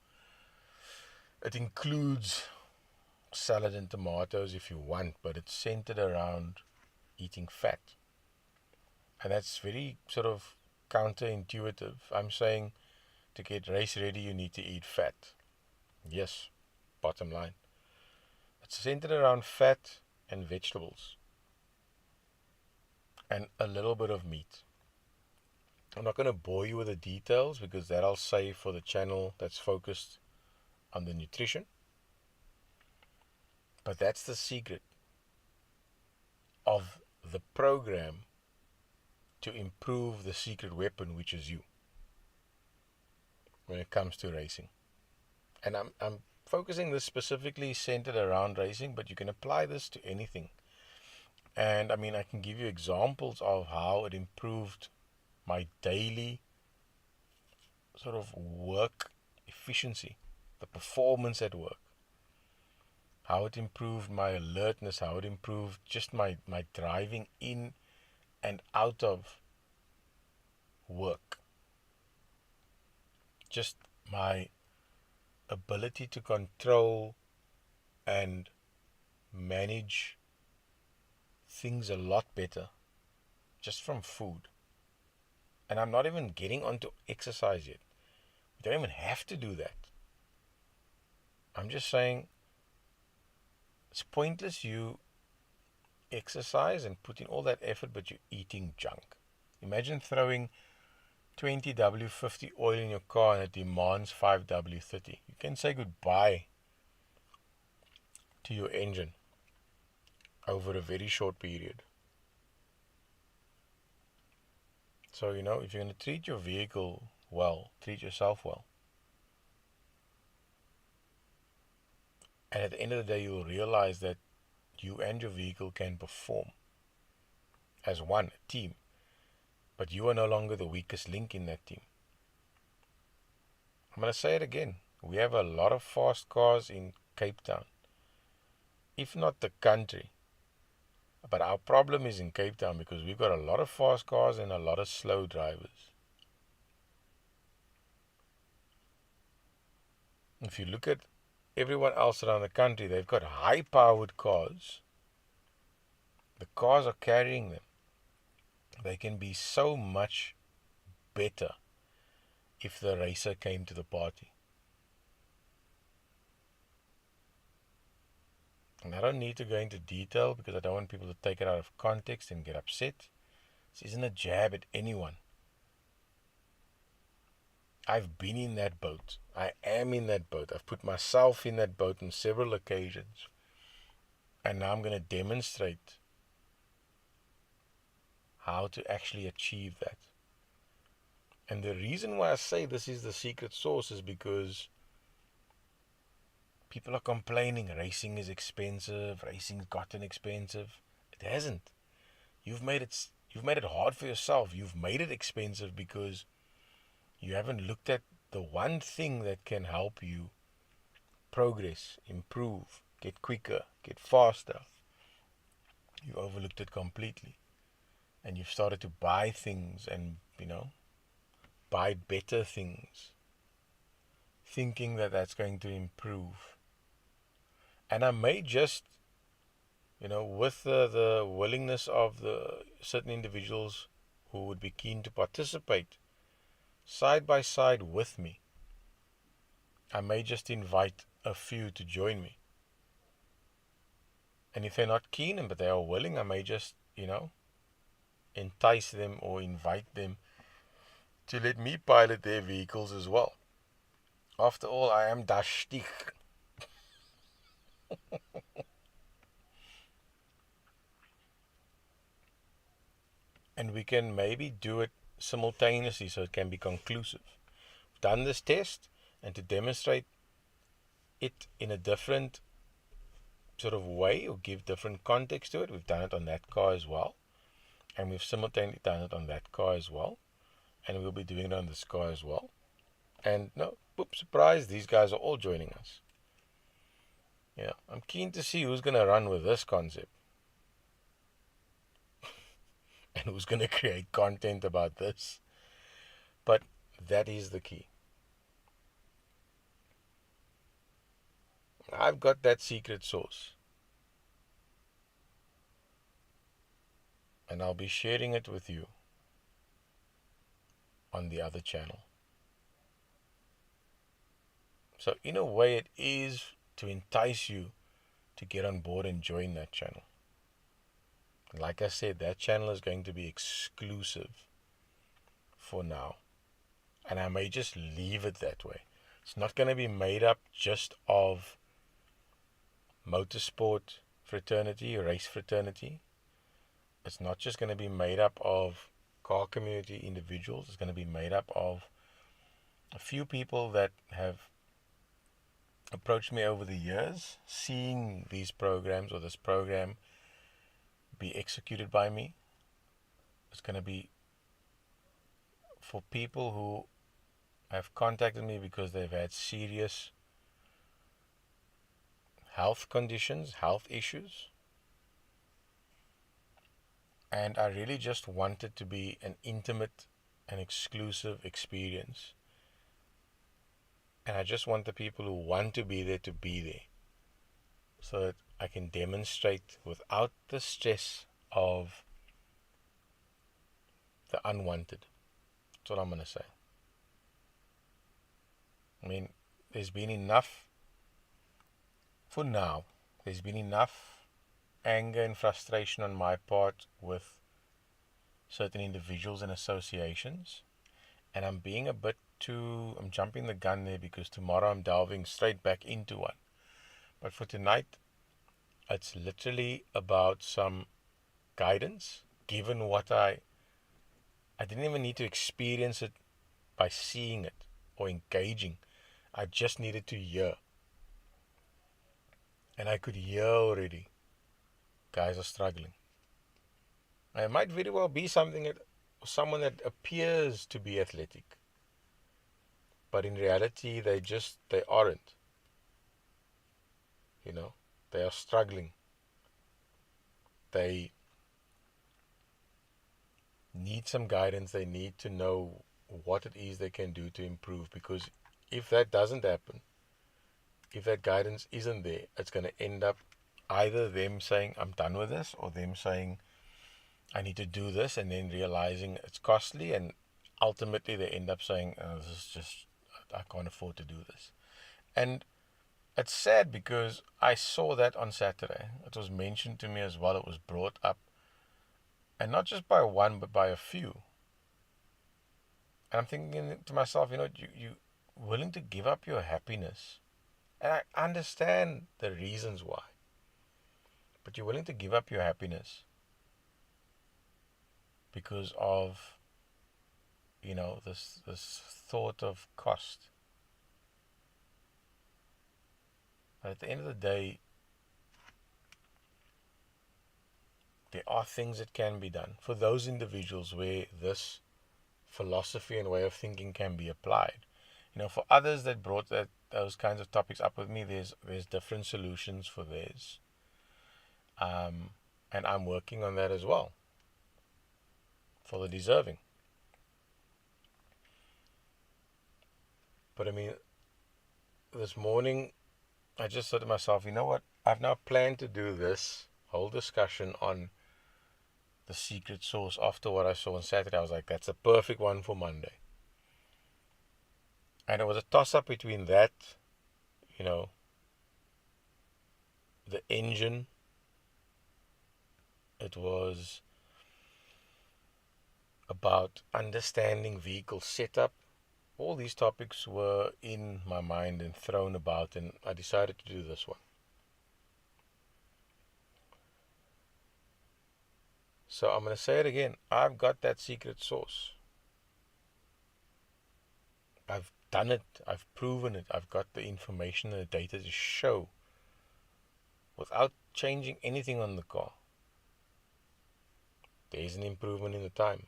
Speaker 1: It includes salad and tomatoes if you want, but it's centered around eating fat. And that's very sort of counterintuitive. I'm saying to get race ready, you need to eat fat. Yes, bottom line. It's centered around fat and vegetables and a little bit of meat. I'm not going to bore you with the details because that I'll save for the channel that's focused on the nutrition. But that's the secret of the program to improve the secret weapon, which is you, when it comes to racing. And I'm focusing this specifically centered around racing, but you can apply this to anything. And I mean, I can give you examples of how it improved my daily sort of work efficiency, the performance at work, how it improved my alertness, how it improved just my driving in and out of work, just my ability to control and manage things a lot better just from food. And I'm not even getting onto exercise yet. We don't even have to do that. I'm just saying it's pointless you exercise and put in all that effort, but you're eating junk. Imagine throwing 20W50 oil in your car and it demands 5W30. You can say goodbye to your engine over a very short period. So, if you're going to treat your vehicle well, treat yourself well. And at the end of the day, you'll realize that you and your vehicle can perform as one, a team. But you are no longer the weakest link in that team. I'm going to say it again. We have a lot of fast cars in Cape Town, if not the country. But our problem is in Cape Town because we've got a lot of fast cars and a lot of slow drivers. If you look at everyone else around the country, they've got high-powered cars. The cars are carrying them. They can be so much better if the racer came to the party. And I don't need to go into detail because I don't want people to take it out of context and get upset. This isn't a jab at anyone. I've been in that boat. I am in that boat. I've put myself in that boat on several occasions. And now I'm going to demonstrate how to actually achieve that. And the reason why I say this is the secret sauce is because people are complaining racing is expensive, racing's gotten expensive. It hasn't. You've made it hard for yourself. You've made it expensive because you haven't looked at the one thing that can help you progress, improve, get quicker, get faster. You overlooked it completely. And you've started to buy things and buy better things, thinking that that's going to improve. And I may just, with the willingness of the certain individuals who would be keen to participate side by side with me, I may just invite a few to join me. And if they're not keen, but they are willing, I may just, entice them or invite them to let me pilot their vehicles as well. After all, I am dashtig. And we can maybe do it simultaneously so it can be conclusive. We've done this test, and to demonstrate it in a different sort of way or give different context to it, we've done it on that car as well. And we've simultaneously done it on that car as well. And we'll be doing it on this car as well. And surprise, these guys are all joining us. Yeah, I'm keen to see who's going to run with this concept. And who's going to create content about this. But that is the key. I've got that secret sauce. And I'll be sharing it with you on the other channel. So in a way, it is to entice you to get on board and join that channel. Like I said, that channel is going to be exclusive for now. And I may just leave it that way. It's not going to be made up just of motorsport fraternity, race fraternity. It's not just going to be made up of car community individuals. It's going to be made up of a few people that have approached me over the years, seeing these programs or this program be executed by me. It's going to be for people who have contacted me because they've had serious health conditions, health issues. And I really just want it to be an intimate and exclusive experience. And I just want the people who want to be there, so that I can demonstrate without the stress of the unwanted. That's what I'm going to say. I mean, there's been enough, for now, there's been enough anger and frustration on my part with certain individuals and associations. And I'm jumping the gun there because tomorrow I'm delving straight back into one. But for tonight, it's literally about some guidance, given what I didn't even need to experience it by seeing it or engaging. I just needed to hear. And I could hear already. Guys are struggling. And it might very well be someone that appears to be athletic. But in reality, they aren't. They are struggling. They need some guidance. They need to know what it is they can do to improve. Because if that doesn't happen, if that guidance isn't there, it's going to end up either them saying, I'm done with this, or them saying, I need to do this, and then realizing it's costly, and ultimately they end up saying, this is just, I can't afford to do this. And it's sad because I saw that on Saturday. It was mentioned to me as well. It was brought up. And not just by one, but by a few. And I'm thinking to myself, you willing to give up your happiness. And I understand the reasons why. But you're willing to give up your happiness because of, this thought of cost. But at the end of the day, there are things that can be done for those individuals where this philosophy and way of thinking can be applied. For others that brought those kinds of topics up with me, there's different solutions for theirs. And I'm working on that as well for the deserving. But I mean, this morning, I just said to myself, you know what? I've now planned to do this whole discussion on the secret sauce after what I saw on Saturday. I was like, that's a perfect one for Monday. And it was a toss-up between that, you know, the engine. It was about understanding vehicle setup. All these topics were in my mind and thrown about, and I decided to do this one. So I'm going to say it again. I've got that secret sauce. I've done it. I've proven it. I've got the information and the data to show without changing anything on the car. There's an improvement in the time.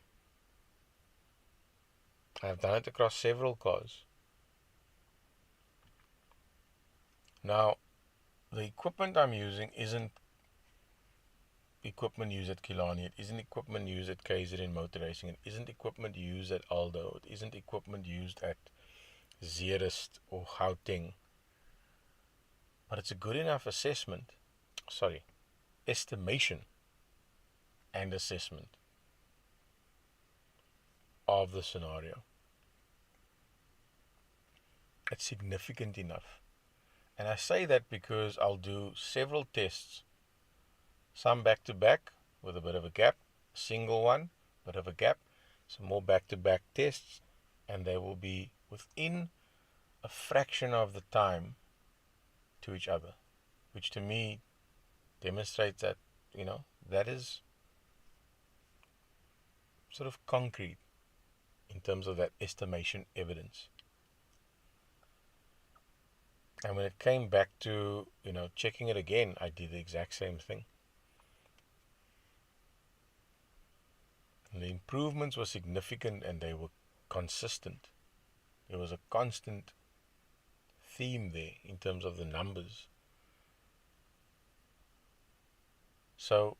Speaker 1: I've done it across several cars. Now, the equipment I'm using isn't equipment used at Killarney. It isn't equipment used at KZN Motor Racing. It isn't equipment used at Aldo. It isn't equipment used at Zeerust or Gauteng. But it's a good enough estimation and assessment of the scenario. It's significant enough. And I say that because I'll do several tests, some back-to-back with a bit of a gap, single one, bit of a gap, some more back-to-back tests, and they will be within a fraction of the time to each other, which to me demonstrates that, that is sort of concrete in terms of that estimation evidence. And when it came back to, checking it again, I did the exact same thing. And the improvements were significant and they were consistent. There was a constant theme there in terms of the numbers. So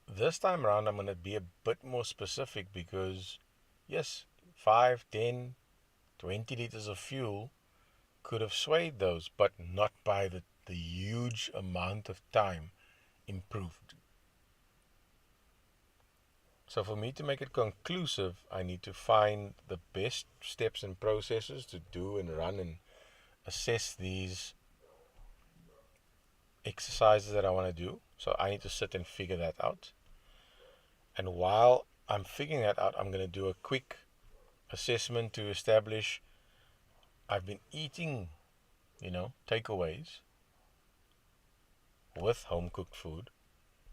Speaker 1: this time around I'm going to be a bit more specific because yes, 5, 10, 20 liters of fuel could have swayed those, but not by the huge amount of time improved. So for me to make it conclusive, I need to find the best steps and processes to do and run and assess these exercises that I want to do. So I need to sit and figure that out. And while I'm figuring that out, I'm going to do a quick assessment to establish I've been eating, takeaways with home cooked food,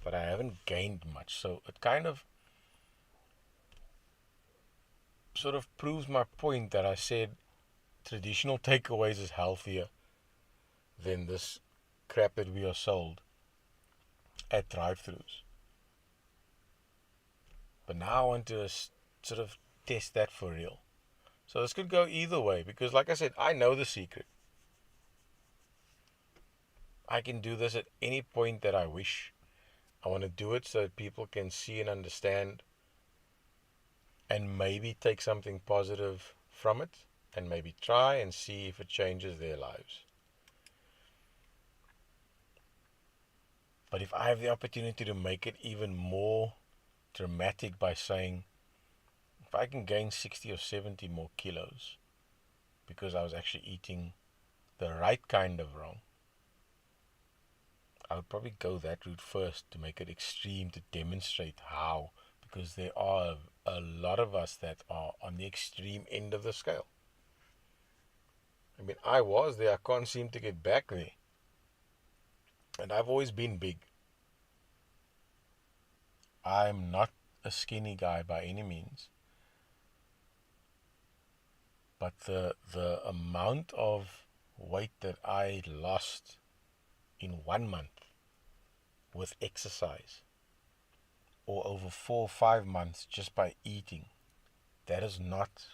Speaker 1: but I haven't gained much. So it kind of sort of proves my point that I said traditional takeaways is healthier than this crap that we are sold at drive-thrus. But now I want to sort of test that for real. So this could go either way because, like I said, I know the secret. I can do this at any point that I wish. I want to do it so that people can see and understand and maybe take something positive from it and maybe try and see if it changes their lives. But if I have the opportunity to make it even more dramatic by saying, if I can gain 60 or 70 more kilos because I was actually eating the right kind of wrong, I would probably go that route first to make it extreme, to demonstrate how, because there are a lot of us that are on the extreme end of the scale. I mean, I was there, I can't seem to get back there. And I've always been big. I'm not a skinny guy by any means. But the amount of weight that I lost in 1 month with exercise, or over 4 or 5 months just by eating, that is not,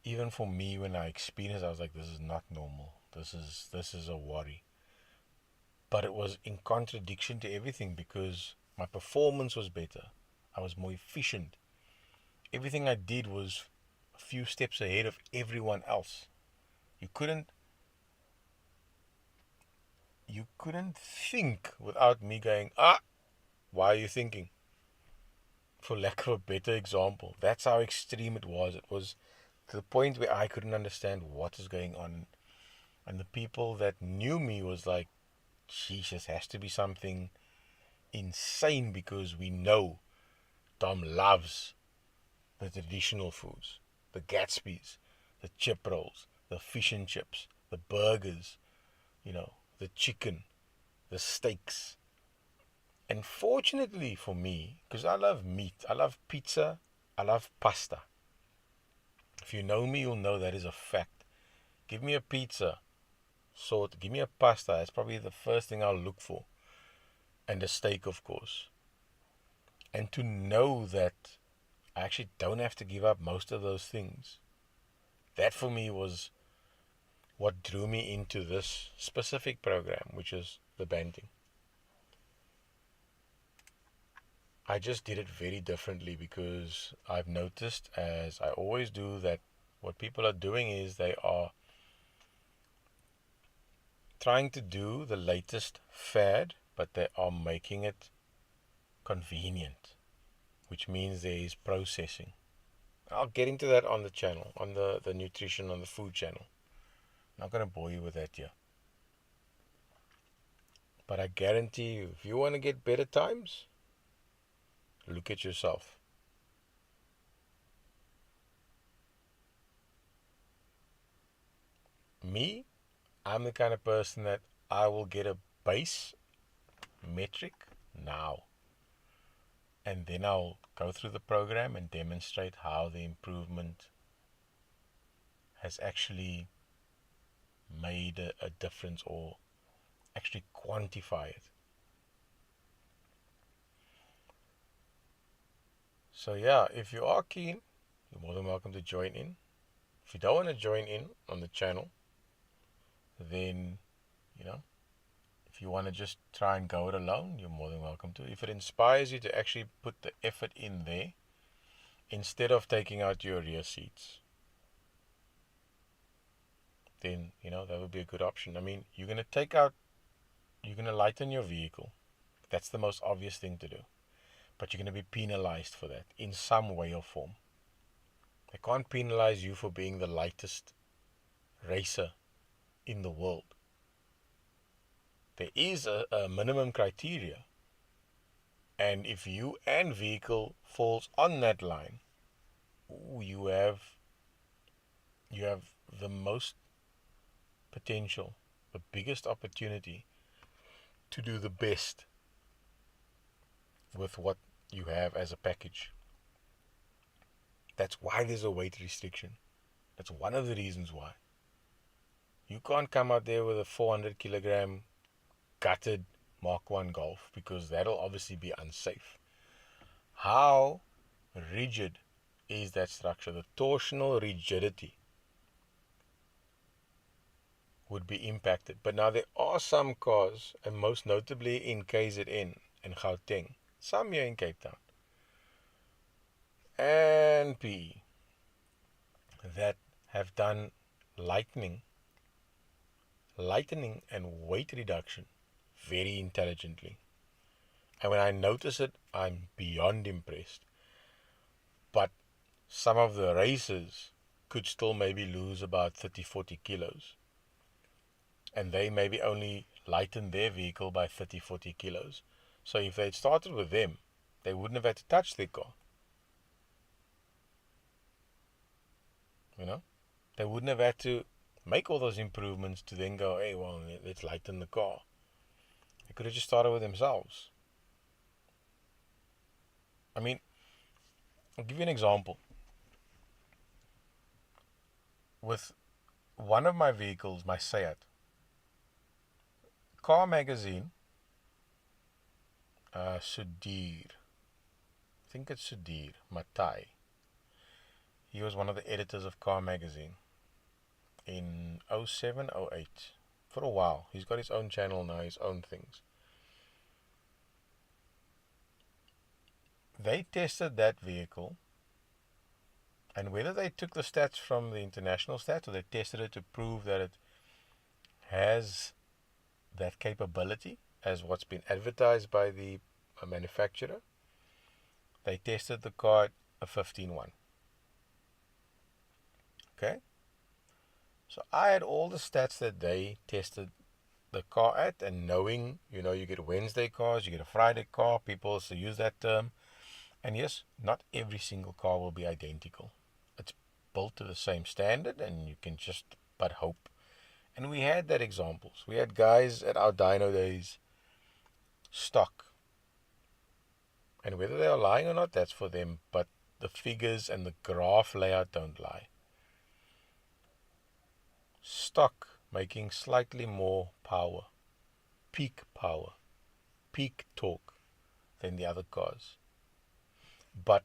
Speaker 1: even for me when I experienced it, I was like, this is not normal. This is a worry. But it was in contradiction to everything because my performance was better. I was more efficient. Everything I did was few steps ahead of everyone else. You couldn't think without me going, why are you thinking? For lack of a better example. That's how extreme it was. It was to the point where I couldn't understand what is going on. And the people that knew me was like, Jesus, has to be something insane, because we know Tom loves the traditional foods, the Gatsby's, the chip rolls, the fish and chips, the burgers, the chicken, the steaks. And fortunately for me, because I love meat, I love pizza, I love pasta. If you know me, you'll know that is a fact. Give me a pizza, give me a pasta, it's probably the first thing I'll look for. And a steak, of course. And to know that I actually don't have to give up most of those things, that for me was what drew me into this specific program, which is the banding. I just did it very differently because I've noticed, as I always do, that what people are doing is they are trying to do the latest fad, but they are making it convenient, which means there is processing. I'll get into that on the channel, on the nutrition, on the food channel. I'm not going to bore you with that here. But I guarantee you, if you want to get better times, look at yourself. Me, I'm the kind of person that I will get a base metric now. And then I'll go through the program and demonstrate how the improvement has actually made a difference, or actually quantify it. So yeah, if you are keen, you're more than welcome to join in. If you don't want to join in on the channel, then, if you want to just try and go it alone, you're more than welcome to. If it inspires you to actually put the effort in there, instead of taking out your rear seats, then, that would be a good option. I mean, you're going to lighten your vehicle. That's the most obvious thing to do. But you're going to be penalized for that in some way or form. They can't penalize you for being the lightest racer in the world. There is a minimum criteria. And if you and vehicle falls on that line, you have the most potential, the biggest opportunity to do the best with what you have as a package. That's why there's a weight restriction. That's one of the reasons why. You can't come out there with a 400 kilogram gutted Mark 1 Golf, because that'll obviously be unsafe. How rigid is that structure? The torsional rigidity would be impacted. But now there are some cars, and most notably in KZN and Gauteng, some here in Cape Town, and PE, that have done lightening and weight reduction very intelligently. And when I notice it, I'm beyond impressed. But some of the racers could still maybe lose about 30-40 kilos. And they maybe only lighten their vehicle by 30-40 kilos. So if they'd started with them, they wouldn't have had to touch their car. They wouldn't have had to make all those improvements to then go, hey, well, let's lighten the car. They could have just started with themselves. I mean, I'll give you an example. With one of my vehicles, my Seat, Car Magazine, Sudhir, I think it's Sudhir Matai. He was one of the editors of Car Magazine in 07, 08. For a while. He's got his own channel now, his own things. They tested that vehicle And whether they took the stats from the international stats or they tested it to prove that it has that capability as what's been advertised by the manufacturer, they tested the car at a 15.1. Okay? So I had all the stats that they tested the car at, and knowing, you get Wednesday cars, you get a Friday car, people also use that term. And yes, not every single car will be identical. It's built to the same standard, and you can just but hope. And we had that examples. We had guys at our dyno days stock. And whether they are lying or not, that's for them. But the figures and the graph layout don't lie. Stock making slightly more power, peak torque than the other cars, but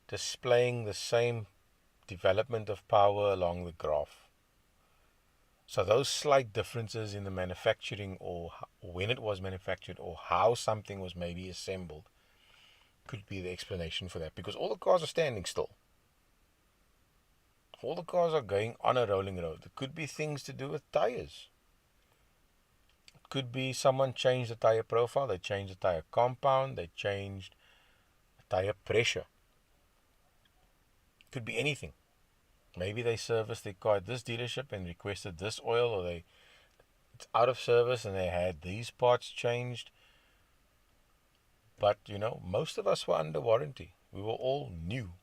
Speaker 1: displaying the same development of power along the graph. So those slight differences in the manufacturing, or when it was manufactured, or how something was maybe assembled, could be the explanation for that, because all the cars are standing still. All the cars are going on a rolling road. It could be things to do with tires. It could be someone changed the tire profile, they changed the tire compound, they changed the tire pressure. It could be anything. Maybe they serviced their car at this dealership and requested this oil, or it's out of service and they had these parts changed. But, most of us were under warranty. We were all new.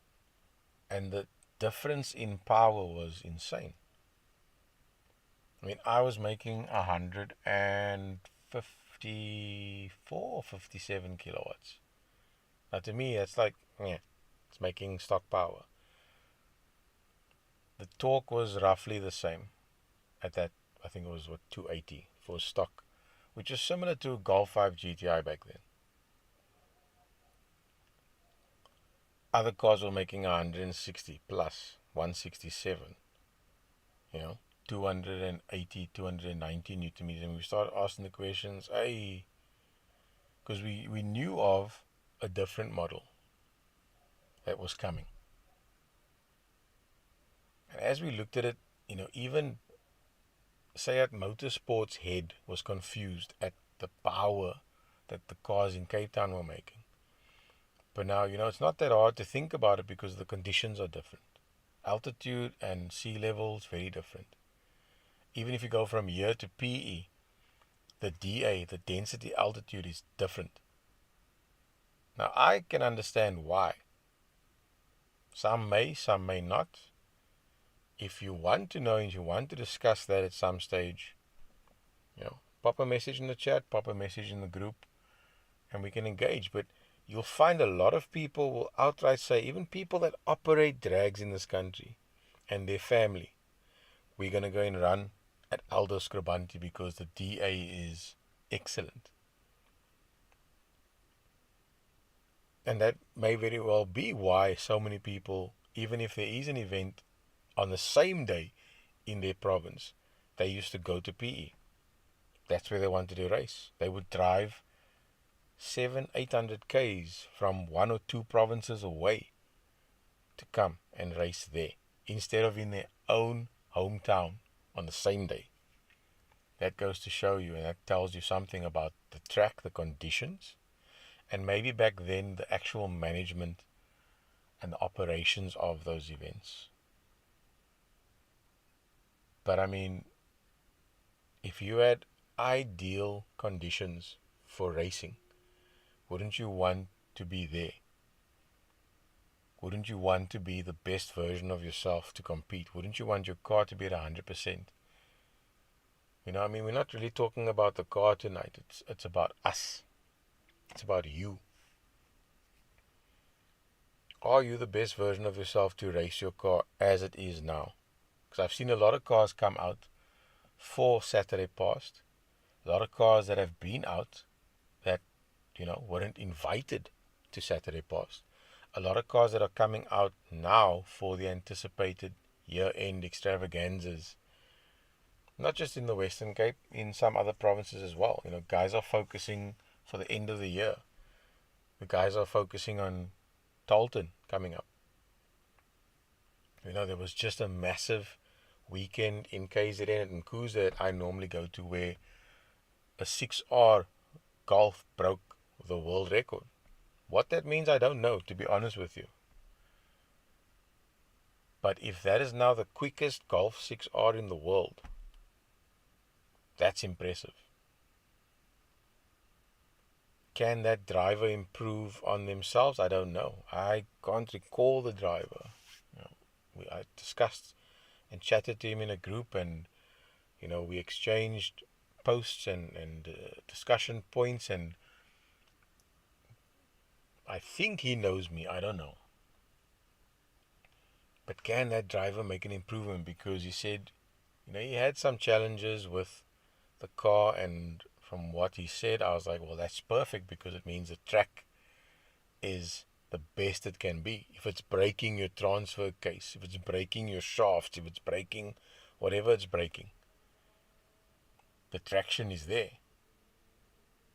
Speaker 1: And the difference in power was insane. I mean, I was making 154 or 57 kilowatts. Now, to me, it's like, it's making stock power. The torque was roughly the same at that. I think it was 280 for stock, which is similar to Golf 5 GTI back then. Other cars were making 160 plus, 167, 280, 290 Newton meters. And we started asking the questions, because we knew of a different model that was coming. And as we looked at it, even SEAT Motorsports head was confused at the power that the cars in Cape Town were making. But now, it's not that hard to think about it because the conditions are different. Altitude and sea level is very different. Even if you go from here to PE, the DA, the density altitude, is different. Now, I can understand why. Some may not. If you want to know and you want to discuss that at some stage, pop a message in the chat, pop a message in the group, and we can engage. But you'll find a lot of people will outright say, even people that operate drags in this country and their family, we're going to go and run at Aldo Scribanti because the DA is excellent. And that may very well be why so many people, even if there is an event on the same day in their province, they used to go to PE. That's where they wanted to race. They would drive 700-800 Ks from one or two provinces away to come and race there, instead of in their own hometown on the same day. That goes to show you, and that tells you something about the track, the conditions, and maybe back then the actual management and the operations of those events. But I mean, if you had ideal conditions for racing, wouldn't you want to be there? Wouldn't you want to be the best version of yourself to compete? Wouldn't you want your car to be at 100%? We're not really talking about the car tonight. It's about us. It's about you. Are you the best version of yourself to race your car as it is now? Because I've seen a lot of cars come out for Saturday past. A lot of cars that have been out that, weren't invited to Saturday past. A lot of cars that are coming out now for the anticipated year-end extravaganzas. Not just in the Western Cape, in some other provinces as well. Guys are focusing for the end of the year. The guys are focusing on Talton coming up. There was just a massive weekend in KZN and Nkuza that I normally go to where a 6R golf broke the world record. What that means, I don't know, to be honest with you. But if that is now the quickest golf 6R in the world, that's impressive. Can that driver improve on themselves? I don't know. I can't recall the driver. I discussed and chatted to him in a group, and we exchanged posts and discussion points, and I think he knows me. I don't know. But can that driver make an improvement? Because he said, he had some challenges with the car, and from what he said, I was like, well, that's perfect because it means the track is the best it can be. If it's breaking your transfer case, if it's breaking your shafts, if it's breaking whatever it's breaking, the traction is there.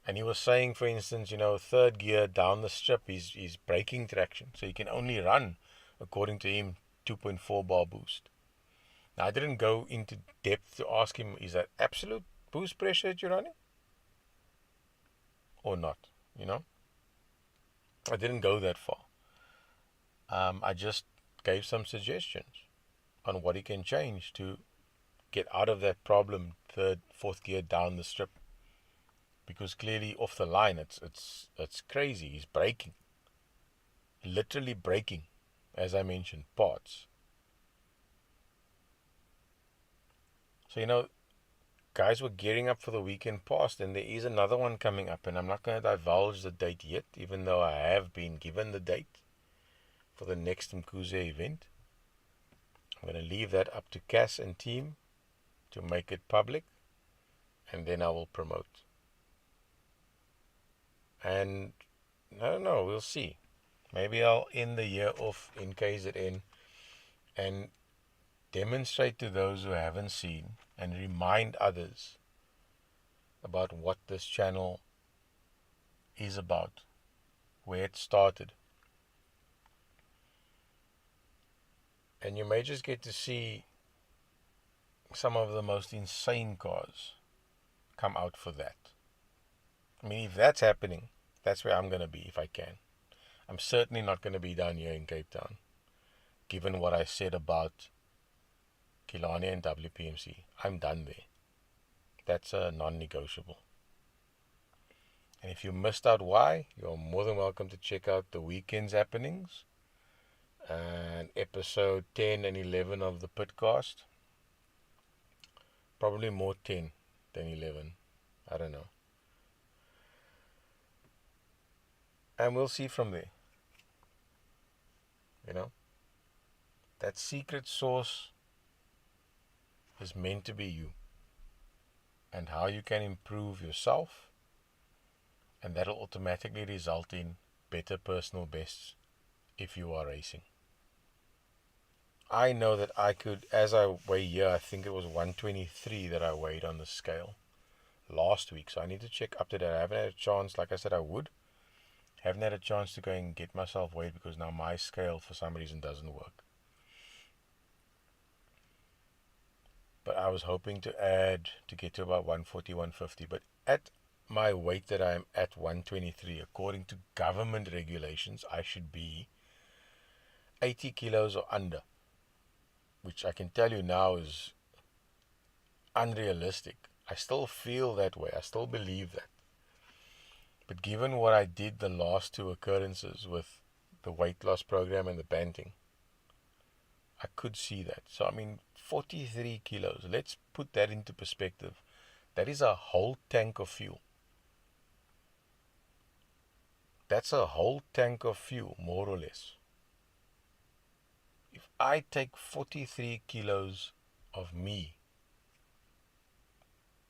Speaker 1: And he was saying, for instance, third gear down the strip is braking traction. So you can only run, according to him, 2.4 bar boost. Now, I didn't go into depth to ask him, is that absolute boost pressure that you're running? Or not, I didn't go that far. I just gave some suggestions on what he can change to get out of that problem, third, fourth gear down the strip. Because clearly off the line, it's crazy. He's braking, literally braking, as I mentioned, parts. So guys were gearing up for the weekend past, and there is another one coming up, and I'm not going to divulge the date yet, even though I have been given the date for the next Mkuze event. I'm going to leave that up to Cass and team to make it public, and then I will promote. And I don't know, we'll see. Maybe I'll end the year off in KZN and demonstrate to those who haven't seen and remind others about what this channel is about, where it started. And you may just get to see some of the most insane cars come out for that. I mean, if that's happening, that's where I'm going to be if I can. I'm certainly not going to be down here in Cape Town, given what I said about Killarney and WPMC. I'm done there. That's a non-negotiable. And if you missed out why, you're more than welcome to check out the weekend's happenings and episode 10 and 11 of the Pitcast. Probably more 10 than 11. I don't know. And we'll see from there. That secret sauce is meant to be you. And how you can improve yourself. And that'll automatically result in better personal bests if you are racing. I know that I could, as I weigh here, I think it was 123 that I weighed on the scale last week. So I need to check up to that. I haven't had a chance, like I said I would. Haven't had a chance to go and get myself weighed because now my scale for some reason doesn't work. But I was hoping to get to about 140, 150. But at my weight that I'm at 123, according to government regulations, I should be 80 kilos or under. Which I can tell you now is unrealistic. I still feel that way. I still believe that. But given what I did the last two occurrences with the weight loss program and the banting, I could see that. So, 43 kilos. Let's put that into perspective. That is a whole tank of fuel. That's a whole tank of fuel, more or less. If I take 43 kilos of me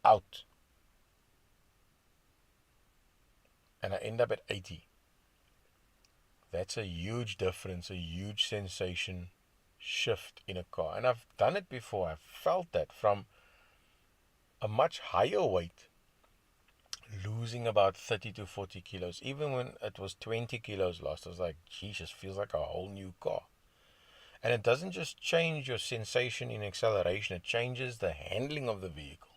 Speaker 1: out and I end up at 80, that's a huge difference, a huge sensation shift in a car. And I've done it before. I've felt that from a much higher weight, losing about 30 to 40 kilos. Even when it was 20 kilos lost, I was like, geez, it feels like a whole new car. And it doesn't just change your sensation in acceleration, it changes the handling of the vehicle.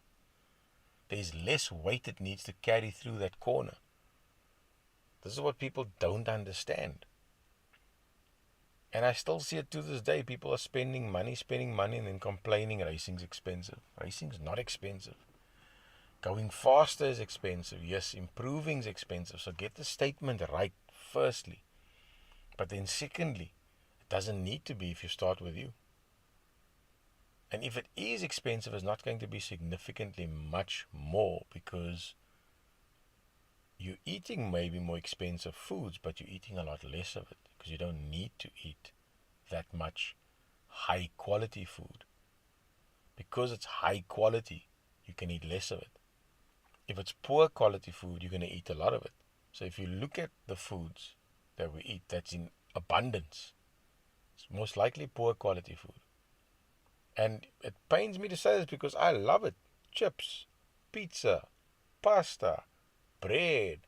Speaker 1: There's less weight it needs to carry through that corner. This is what people don't understand. And I still see it to this day. People are spending money, and then complaining racing's expensive. Racing's not expensive. Going faster is expensive. Yes, improving is expensive. So get the statement right, firstly. But then secondly, it doesn't need to be if you start with you. And if it is expensive, it's not going to be significantly much more, because you're eating maybe more expensive foods, but you're eating a lot less of it, because you don't need to eat that much high quality food. Because it's high quality, you can eat less of it. If it's poor quality food, you're going to eat a lot of it. So if you look at the foods that we eat that's in abundance, it's most likely poor quality food. And it pains me to say this because I love it. Chips, pizza, pasta, bread,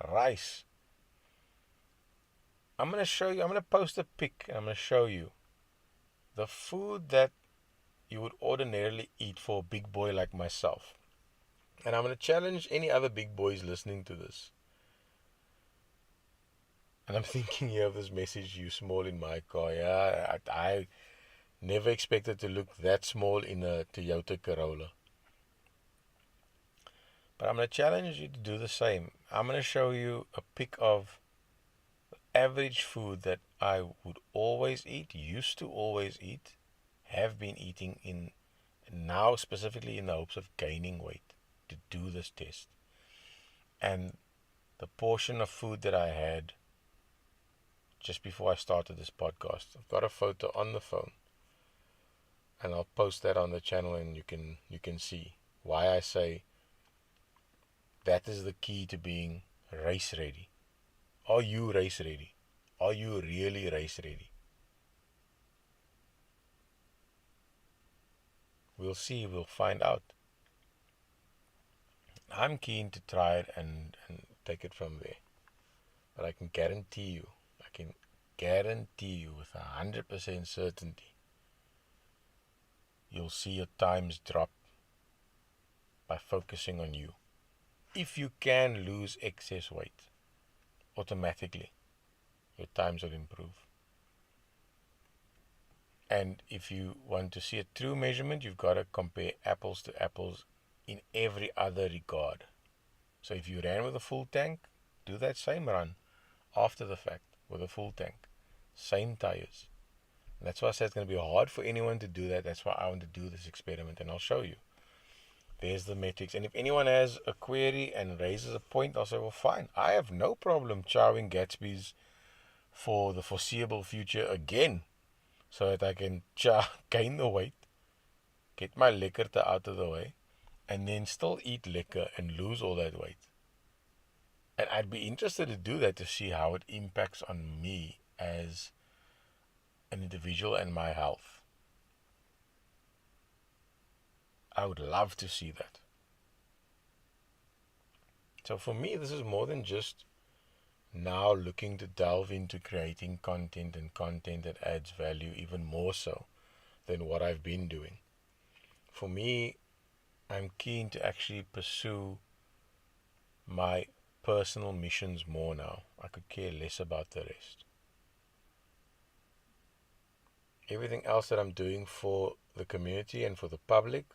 Speaker 1: rice. I'm going to show you, I'm going to post a pic and I'm going to show you the food that you would ordinarily eat for a big boy like myself. And I'm going to challenge any other big boys listening to this. And I'm thinking here of this message, you small in my car. Yeah, I never expected to look that small in a Toyota Corolla. But I'm going to challenge you to do the same. I'm going to show you a pic of average food that I would always eat, used to always eat, have been eating in now, specifically in the hopes of gaining weight to do this test. And the portion of food that I had just before I started this podcast, I've got a photo on the phone, and I'll post that on the channel, and you can see why I say that is the key to being race ready. Are you race ready? Are you really race ready? We'll see, we'll find out. I'm keen to try it and take it from there. But I can guarantee you with 100% certainty, you'll see your times drop by focusing on you. If you can lose excess weight, automatically your times will improve. And if you want to see a true measurement, you've got to compare apples to apples in every other regard. So if you ran with a full tank, do that same run after the fact with a full tank. Same tires. And that's why I said it's going to be hard for anyone to do that. That's why I want to do this experiment, and I'll show you. There's the metrics. And if anyone has a query and raises a point, I'll say, well, fine. I have no problem chowing Gatsby's for the foreseeable future again, so that I can gain the weight, get my lekkerte out of the way, and then still eat lekker and lose all that weight. And I'd be interested to do that to see how it impacts on me as an individual and my health. I would love to see that. So for me, this is more than just now looking to delve into creating content, and content that adds value even more so than what I've been doing. For me, I'm keen to actually pursue my personal missions more now. I could care less about the rest. Everything else that I'm doing for the community and for the public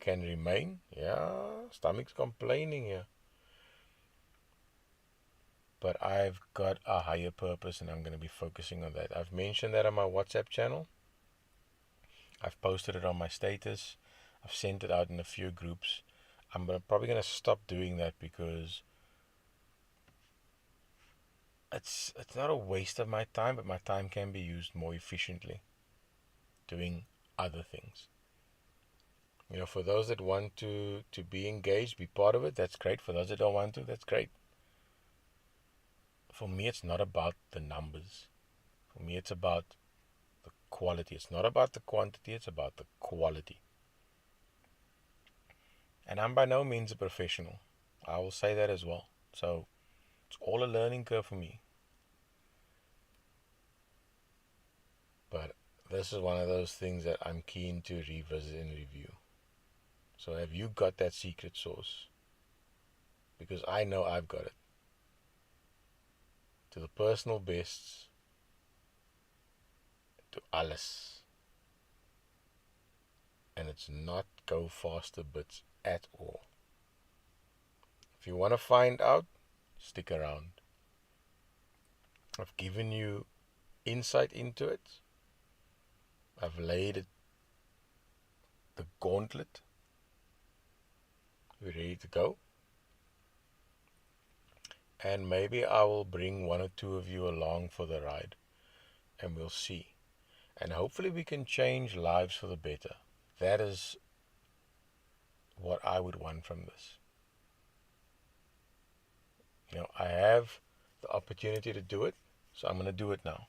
Speaker 1: can remain. Yeah, stomach's complaining here. But I've got a higher purpose, and I'm going to be focusing on that. I've mentioned that on my WhatsApp channel. I've posted it on my status. I've sent it out in a few groups. I'm probably going to stop doing that, because it's not a waste of my time, but my time can be used more efficiently doing other things. You know, for those that want to be engaged, be part of it, that's great. For those that don't want to, that's great. For me, it's not about the numbers. For me, it's about the quality. It's not about the quantity, it's about the quality. And I'm by no means a professional. I will say that as well. So it's all a learning curve for me. But this is one of those things that I'm keen to revisit and review. So have you got that secret sauce? Because I know I've got it. To the personal bests, to alles. And it's not go faster bits at all. If you want to find out, stick around. I've given you insight into it. I've laid it, the gauntlet. We're ready to go. And maybe I will bring one or two of you along for the ride. And we'll see. And hopefully we can change lives for the better. That is what I would want from this. I have the opportunity to do it, so I'm going to do it now.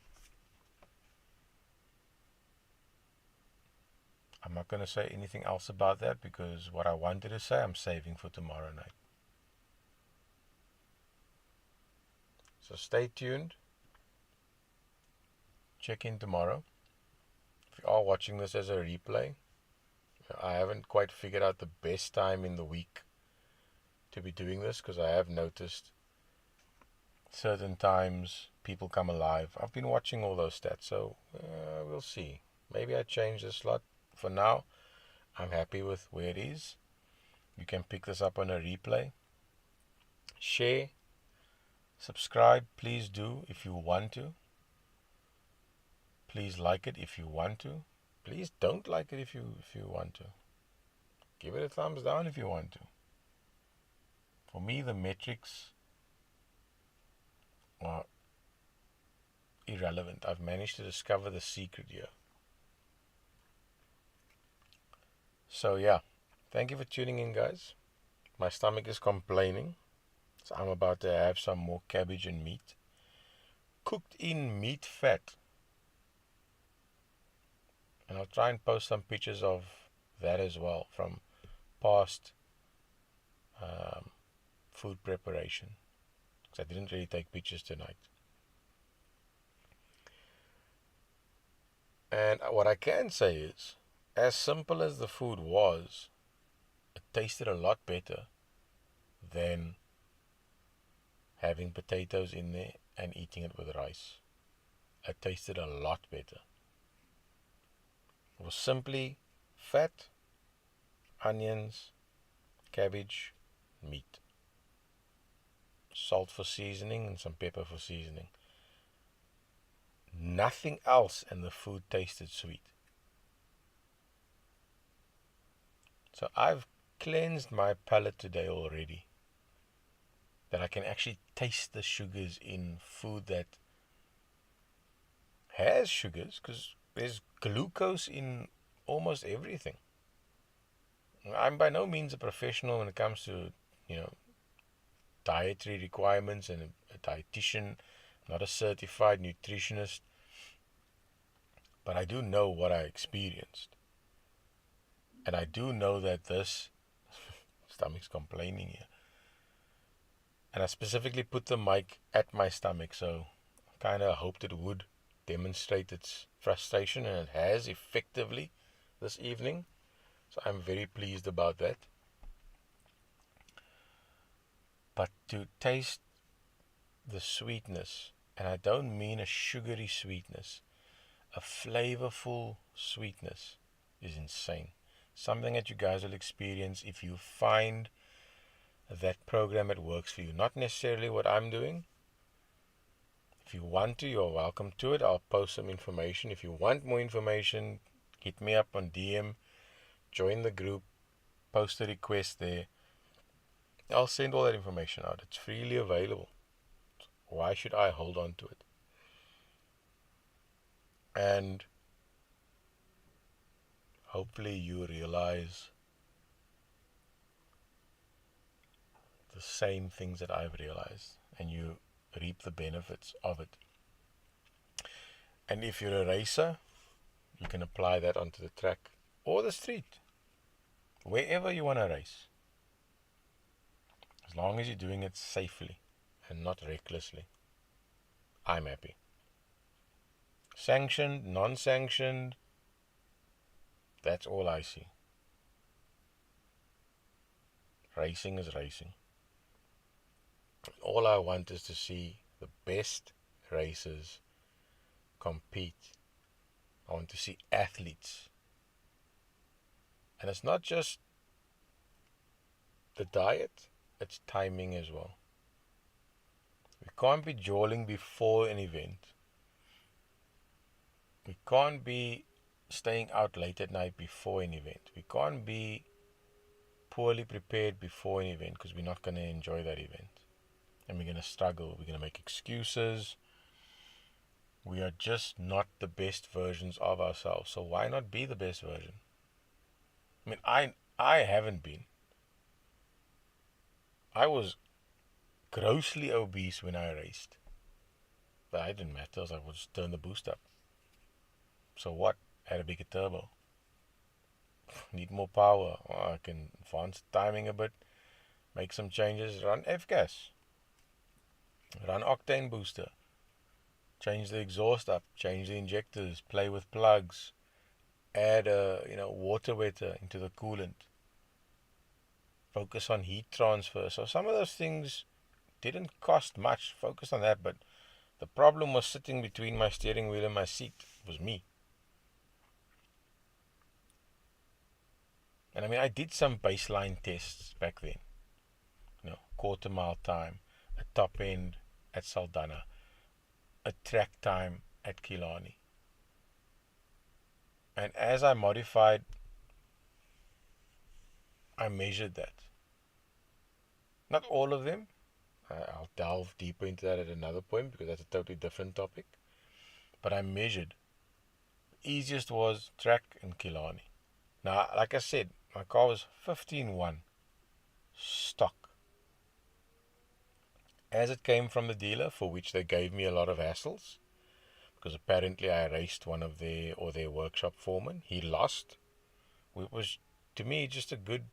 Speaker 1: I'm not going to say anything else about that because what I wanted to say, I'm saving for tomorrow night. So stay tuned. Check in tomorrow. If you are watching this as a replay, I haven't quite figured out the best time in the week to be doing this because I have noticed certain times people come alive. I've been watching all those stats, so we'll see. Maybe I change the slot. For now, I'm happy with where it is. You can pick this up on a replay. Share, subscribe, please do if you want to. Please like it if you want to. Please don't like it if you want to. Give it a thumbs down if you want to. For me, the metrics are irrelevant. I've managed to discover the secret here. So yeah, thank you for tuning in, guys. My stomach is complaining, so I'm about to have some more cabbage and meat. Cooked in meat fat. And I'll try and post some pictures of that as well from past food preparation. Because I didn't really take pictures tonight. And what I can say is, as simple as the food was, it tasted a lot better than having potatoes in there and eating it with rice. It tasted a lot better. It was simply fat, onions, cabbage, meat. Salt for seasoning and some pepper for seasoning. Nothing else, and the food tasted sweet. So I've cleansed my palate today already. That I can actually taste the sugars in food that has sugars, because there's glucose in almost everything. I'm by no means a professional when it comes to, dietary requirements and a dietitian, not a certified nutritionist. But I do know what I experienced. And I do know that this stomach's complaining here. And I specifically put the mic at my stomach, so I kind of hoped it would demonstrate its frustration, and it has effectively this evening. So I'm very pleased about that. But to taste the sweetness, and I don't mean a sugary sweetness, a flavorful sweetness is insane. Something that you guys will experience if you find that program that works for you. Not necessarily what I'm doing. If you want to, you're welcome to it. I'll post some information. If you want more information, hit me up on DM, join the group, post a request there. I'll send all that information out. It's freely available. Why should I hold on to it? And hopefully you realize the same things that I've realized, and you reap the benefits of it. And if you're a racer, you can apply that onto the track or the street, wherever you want to race, as long as you're doing it safely and not recklessly. I'm happy. Sanctioned, non-sanctioned, that's all I see. Racing is racing. All I want is to see the best racers compete. I want to see athletes. And it's not just the diet, it's timing as well. We can't be jawling before an event. We can't be staying out late at night before an event. We can't be poorly prepared before an event because we're not going to enjoy that event. And we're going to struggle. We're going to make excuses. We are just not the best versions of ourselves. So why not be the best version? I mean, I haven't been. I was grossly obese when I raced. But it didn't matter. I was like, we'll just turn the boost up. So what? Add a bigger turbo. Need more power. Oh, I can advance timing a bit. Make some changes. Run F-gas. Run octane booster. Change the exhaust up. Change the injectors. Play with plugs. Add a water wetter into the coolant. Focus on heat transfer. So some of those things didn't cost much. Focus on that. But the problem was sitting between my steering wheel and my seat. It was me. And I did some baseline tests back then. Quarter mile time, a top end at Saldanha, a track time at Killarney. And as I modified, I measured that. Not all of them. I'll delve deeper into that at another point because that's a totally different topic. But I measured. The easiest was track and Killarney. Now, like I said, my car was 15.1 stock. As it came from the dealer, for which they gave me a lot of hassles, because apparently I raced one of their workshop foremen. He lost. It was, to me, just a good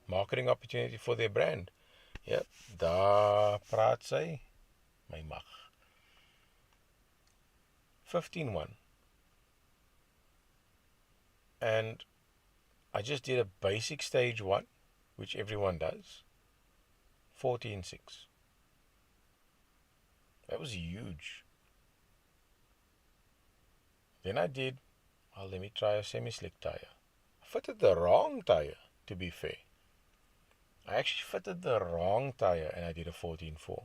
Speaker 1: marketing opportunity for their brand. Yep, daar praat sy, my mag. 15.1. And I just did a basic stage 1, which everyone does. 14.6. That was huge. Then I did, let me try a semi-slick tire. I fitted the wrong tire, to be fair. I actually fitted the wrong tire and I did a 14.4.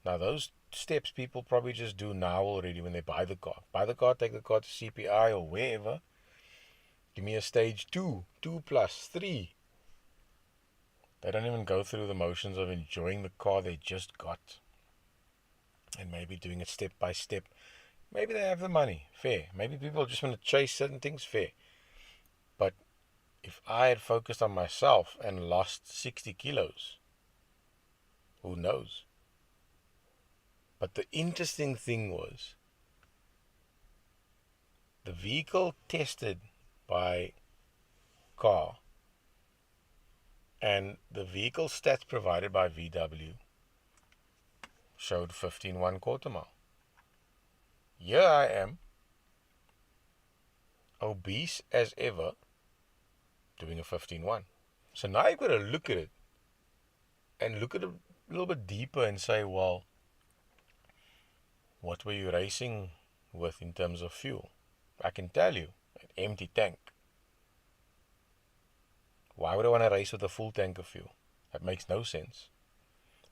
Speaker 1: Now those steps people probably just do now already when they buy the car. Buy the car, take the car to CPI or wherever. Give me a stage 2, 2 plus, 3. They don't even go through the motions of enjoying the car they just got. And maybe doing it step by step. Maybe they have the money, fair. Maybe people just want to chase certain things, fair. But if I had focused on myself and lost 60 kilos, who knows? But the interesting thing was, the vehicle tested by car and the vehicle stats provided by VW showed 15.1 quarter mile. Here I am, obese as ever, doing a 15.1. So now you've got to look at it and look at it a little bit deeper and say, well, what were you racing with in terms of fuel? I can tell you, an empty tank. Why would I want to race with a full tank of fuel? That makes no sense.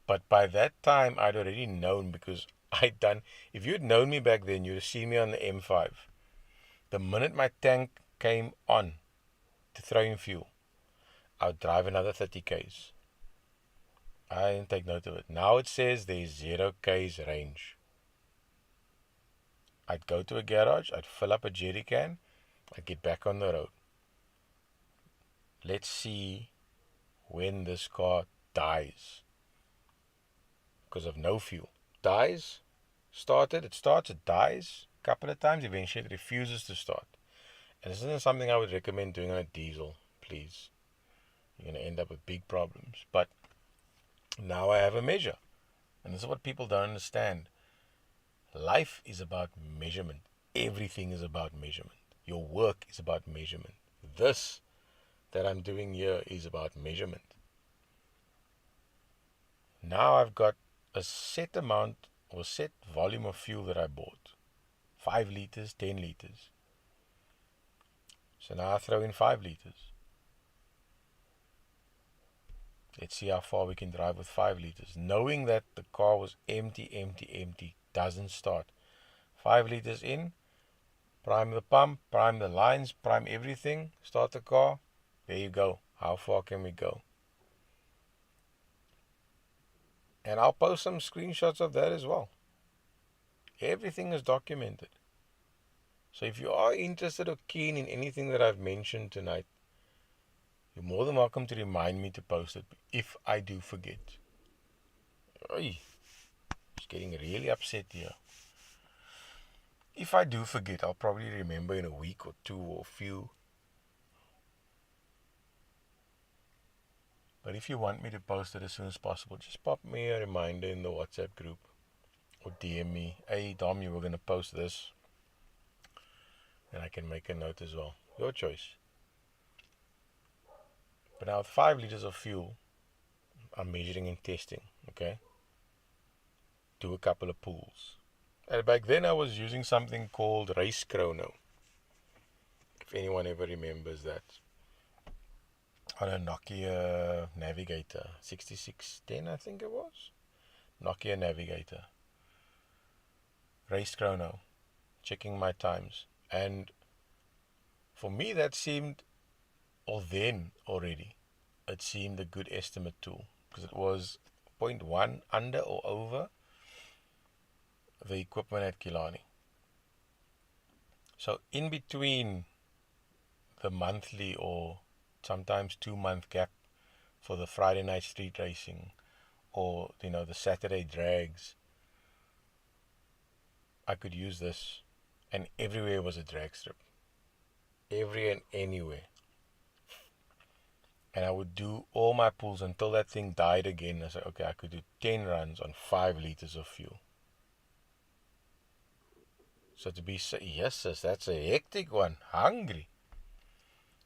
Speaker 1: But by that time, I'd already known, because if you'd known me back then, you'd have seen me on the M5. The minute my tank came on to throw in fuel, I would drive another 30 Ks. I didn't take note of it. Now it says there's 0 Ks range. I'd go to a garage, I'd fill up a jerry can, I'd get back on the road. Let's see when this car dies because of no fuel. Dies, it starts, it dies a couple of times, eventually it refuses to start. And this isn't something I would recommend doing on a diesel, please. You're going to end up with big problems. But now I have a measure. And this is what people don't understand. Life is about measurement. Everything is about measurement. Your work is about measurement. This that I'm doing here is about measurement. Now I've got a set amount or set volume of fuel that I bought. 5 liters, 10 liters. So now I throw in 5 liters. Let's see how far we can drive with 5 liters. Knowing that the car was empty, doesn't start. 5 liters in, prime the pump, prime the lines, prime everything, start the car. There you go. How far can we go? And I'll post some screenshots of that as well. Everything is documented. So if you are interested or keen in anything that I've mentioned tonight, you're more than welcome to remind me to post it if I do forget. Oy, just getting really upset here. If I do forget, I'll probably remember in a week or two or few. But if you want me to post it as soon as possible, just pop me a reminder in the WhatsApp group or DM me. Hey, Dom, you were going to post this. And I can make a note as well. Your choice. But now with 5 liters of fuel, I'm measuring and testing, okay? Do a couple of pulls. And back then I was using something called race chrono. If anyone ever remembers that. On a Nokia Navigator, 6610 I think it was. Nokia Navigator. Race chrono. Checking my times. And for me that seemed, or then already, it seemed a good estimate tool. Because it was 0.1 under or over the equipment at Killarney. So in between the monthly or sometimes 2-month gap for the Friday night street racing or the Saturday drags, I could use this, and everywhere was a drag strip. Every and anywhere. And I would do all my pulls until that thing died again. I said, okay, I could do 10 runs on 5 liters of fuel. So to be safe, yes, sis, that's a hectic one. Hungry.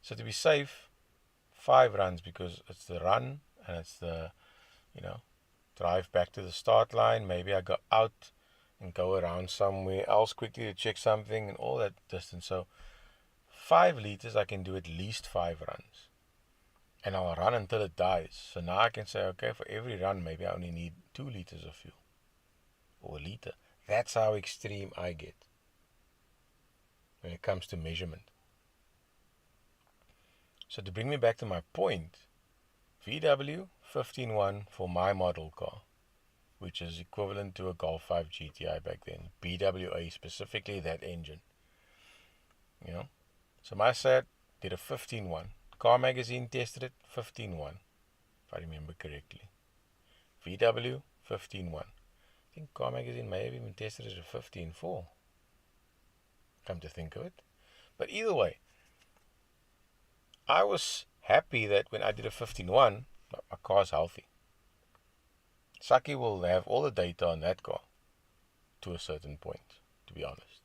Speaker 1: So to be safe, 5 runs, because it's the run and it's the, drive back to the start line. Maybe I go out and go around somewhere else quickly to check something and all that distance. So 5 liters, I can do at least 5 runs. And I'll run until it dies. So now I can say, okay, for every run, maybe I only need 2 liters of fuel. Or a liter. That's how extreme I get when it comes to measurement. So to bring me back to my point, VW 15.1 for my model car, which is equivalent to a Golf 5 GTI back then. BWA specifically, that engine. So my set did a 15.1. Car Magazine tested it, 15.1, if I remember correctly. VW 15.1. I think Car Magazine may have even tested it at 15.4. Come to think of it. But either way, I was happy that when I did a 15.1, my car's healthy. Saki will have all the data on that car to a certain point, to be honest.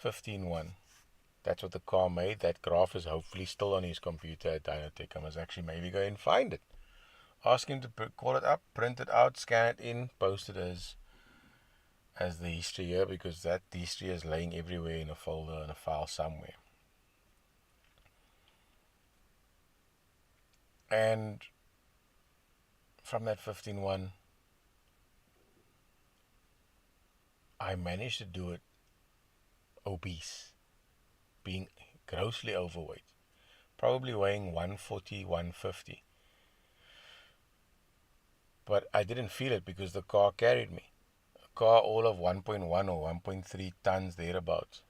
Speaker 1: 15.1. That's what the car made. That graph is hopefully still on his computer at Dynatech. I must actually maybe go and find it. Ask him to call it up, print it out, scan it in, post it as the history here, because that history is laying everywhere in a folder and a file somewhere. And from that 15.1, I managed to do it obese, being grossly overweight, probably weighing 140, 150. But I didn't feel it because the car carried me. A car all of 1.1 or 1.3 tons thereabouts.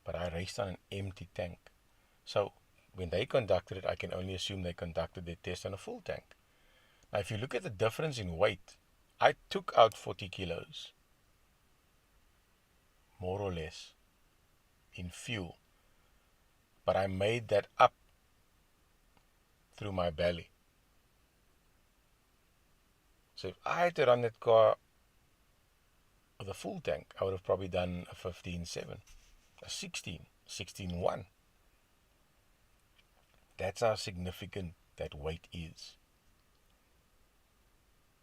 Speaker 1: But I raced on an empty tank. So when they conducted it, I can only assume they conducted their test on a full tank. Now if you look at the difference in weight, I took out 40 kilos, more or less, in fuel. But I made that up through my belly. So if I had to run that car with a full tank, I would have probably done a 15.7, a 16.1. That's how significant that weight is.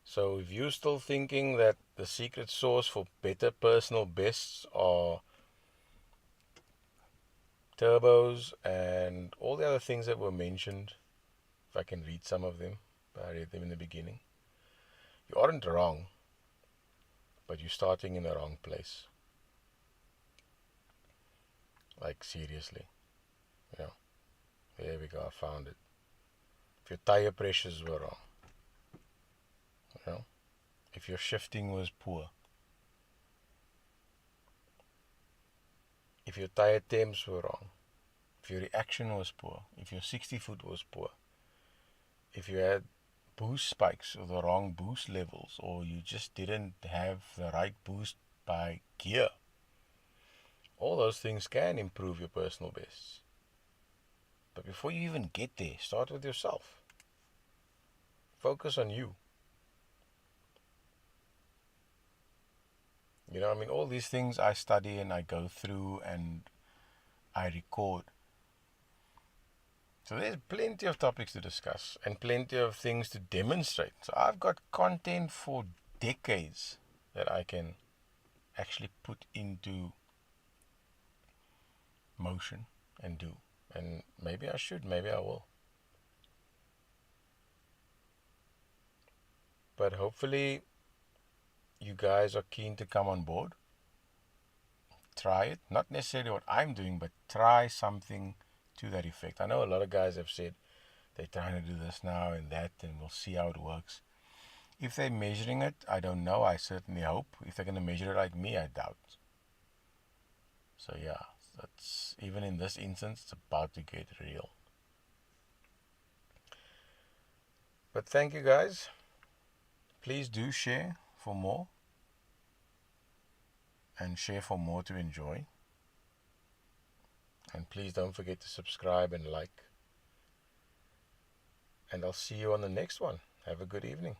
Speaker 1: So if you're still thinking that the secret sauce for better personal bests are turbos and all the other things that were mentioned, if I can read some of them, I read them in the beginning, you aren't wrong, but you're starting in the wrong place. Like, seriously. You know, there we go, I found it. If your tire pressures were wrong, you know, if your shifting was poor, if your tire temps were wrong, if your reaction was poor, if your 60 foot was poor, if you had boost spikes or the wrong boost levels, or you just didn't have the right boost by gear, all those things can improve your personal bests. But before you even get there, start with yourself. Focus on you. You know, I mean, all these things I study and I go through and I record. So there's plenty of topics to discuss and plenty of things to demonstrate. So I've got content for decades that I can actually put into motion and do. And maybe I should, maybe I will. But hopefully you guys are keen to come on board. Try it. Not necessarily what I'm doing, but try something to that effect. I know a lot of guys have said they're trying to do this now and that, and we'll see how it works. If they're measuring it, I don't know. I certainly hope. If they're going to measure it like me, I doubt. So yeah, that's, even in this instance, it's about to get real. But thank you guys. Please do share for more. And share for more to enjoy. And please don't forget to subscribe and like. And I'll see you on the next one. Have a good evening.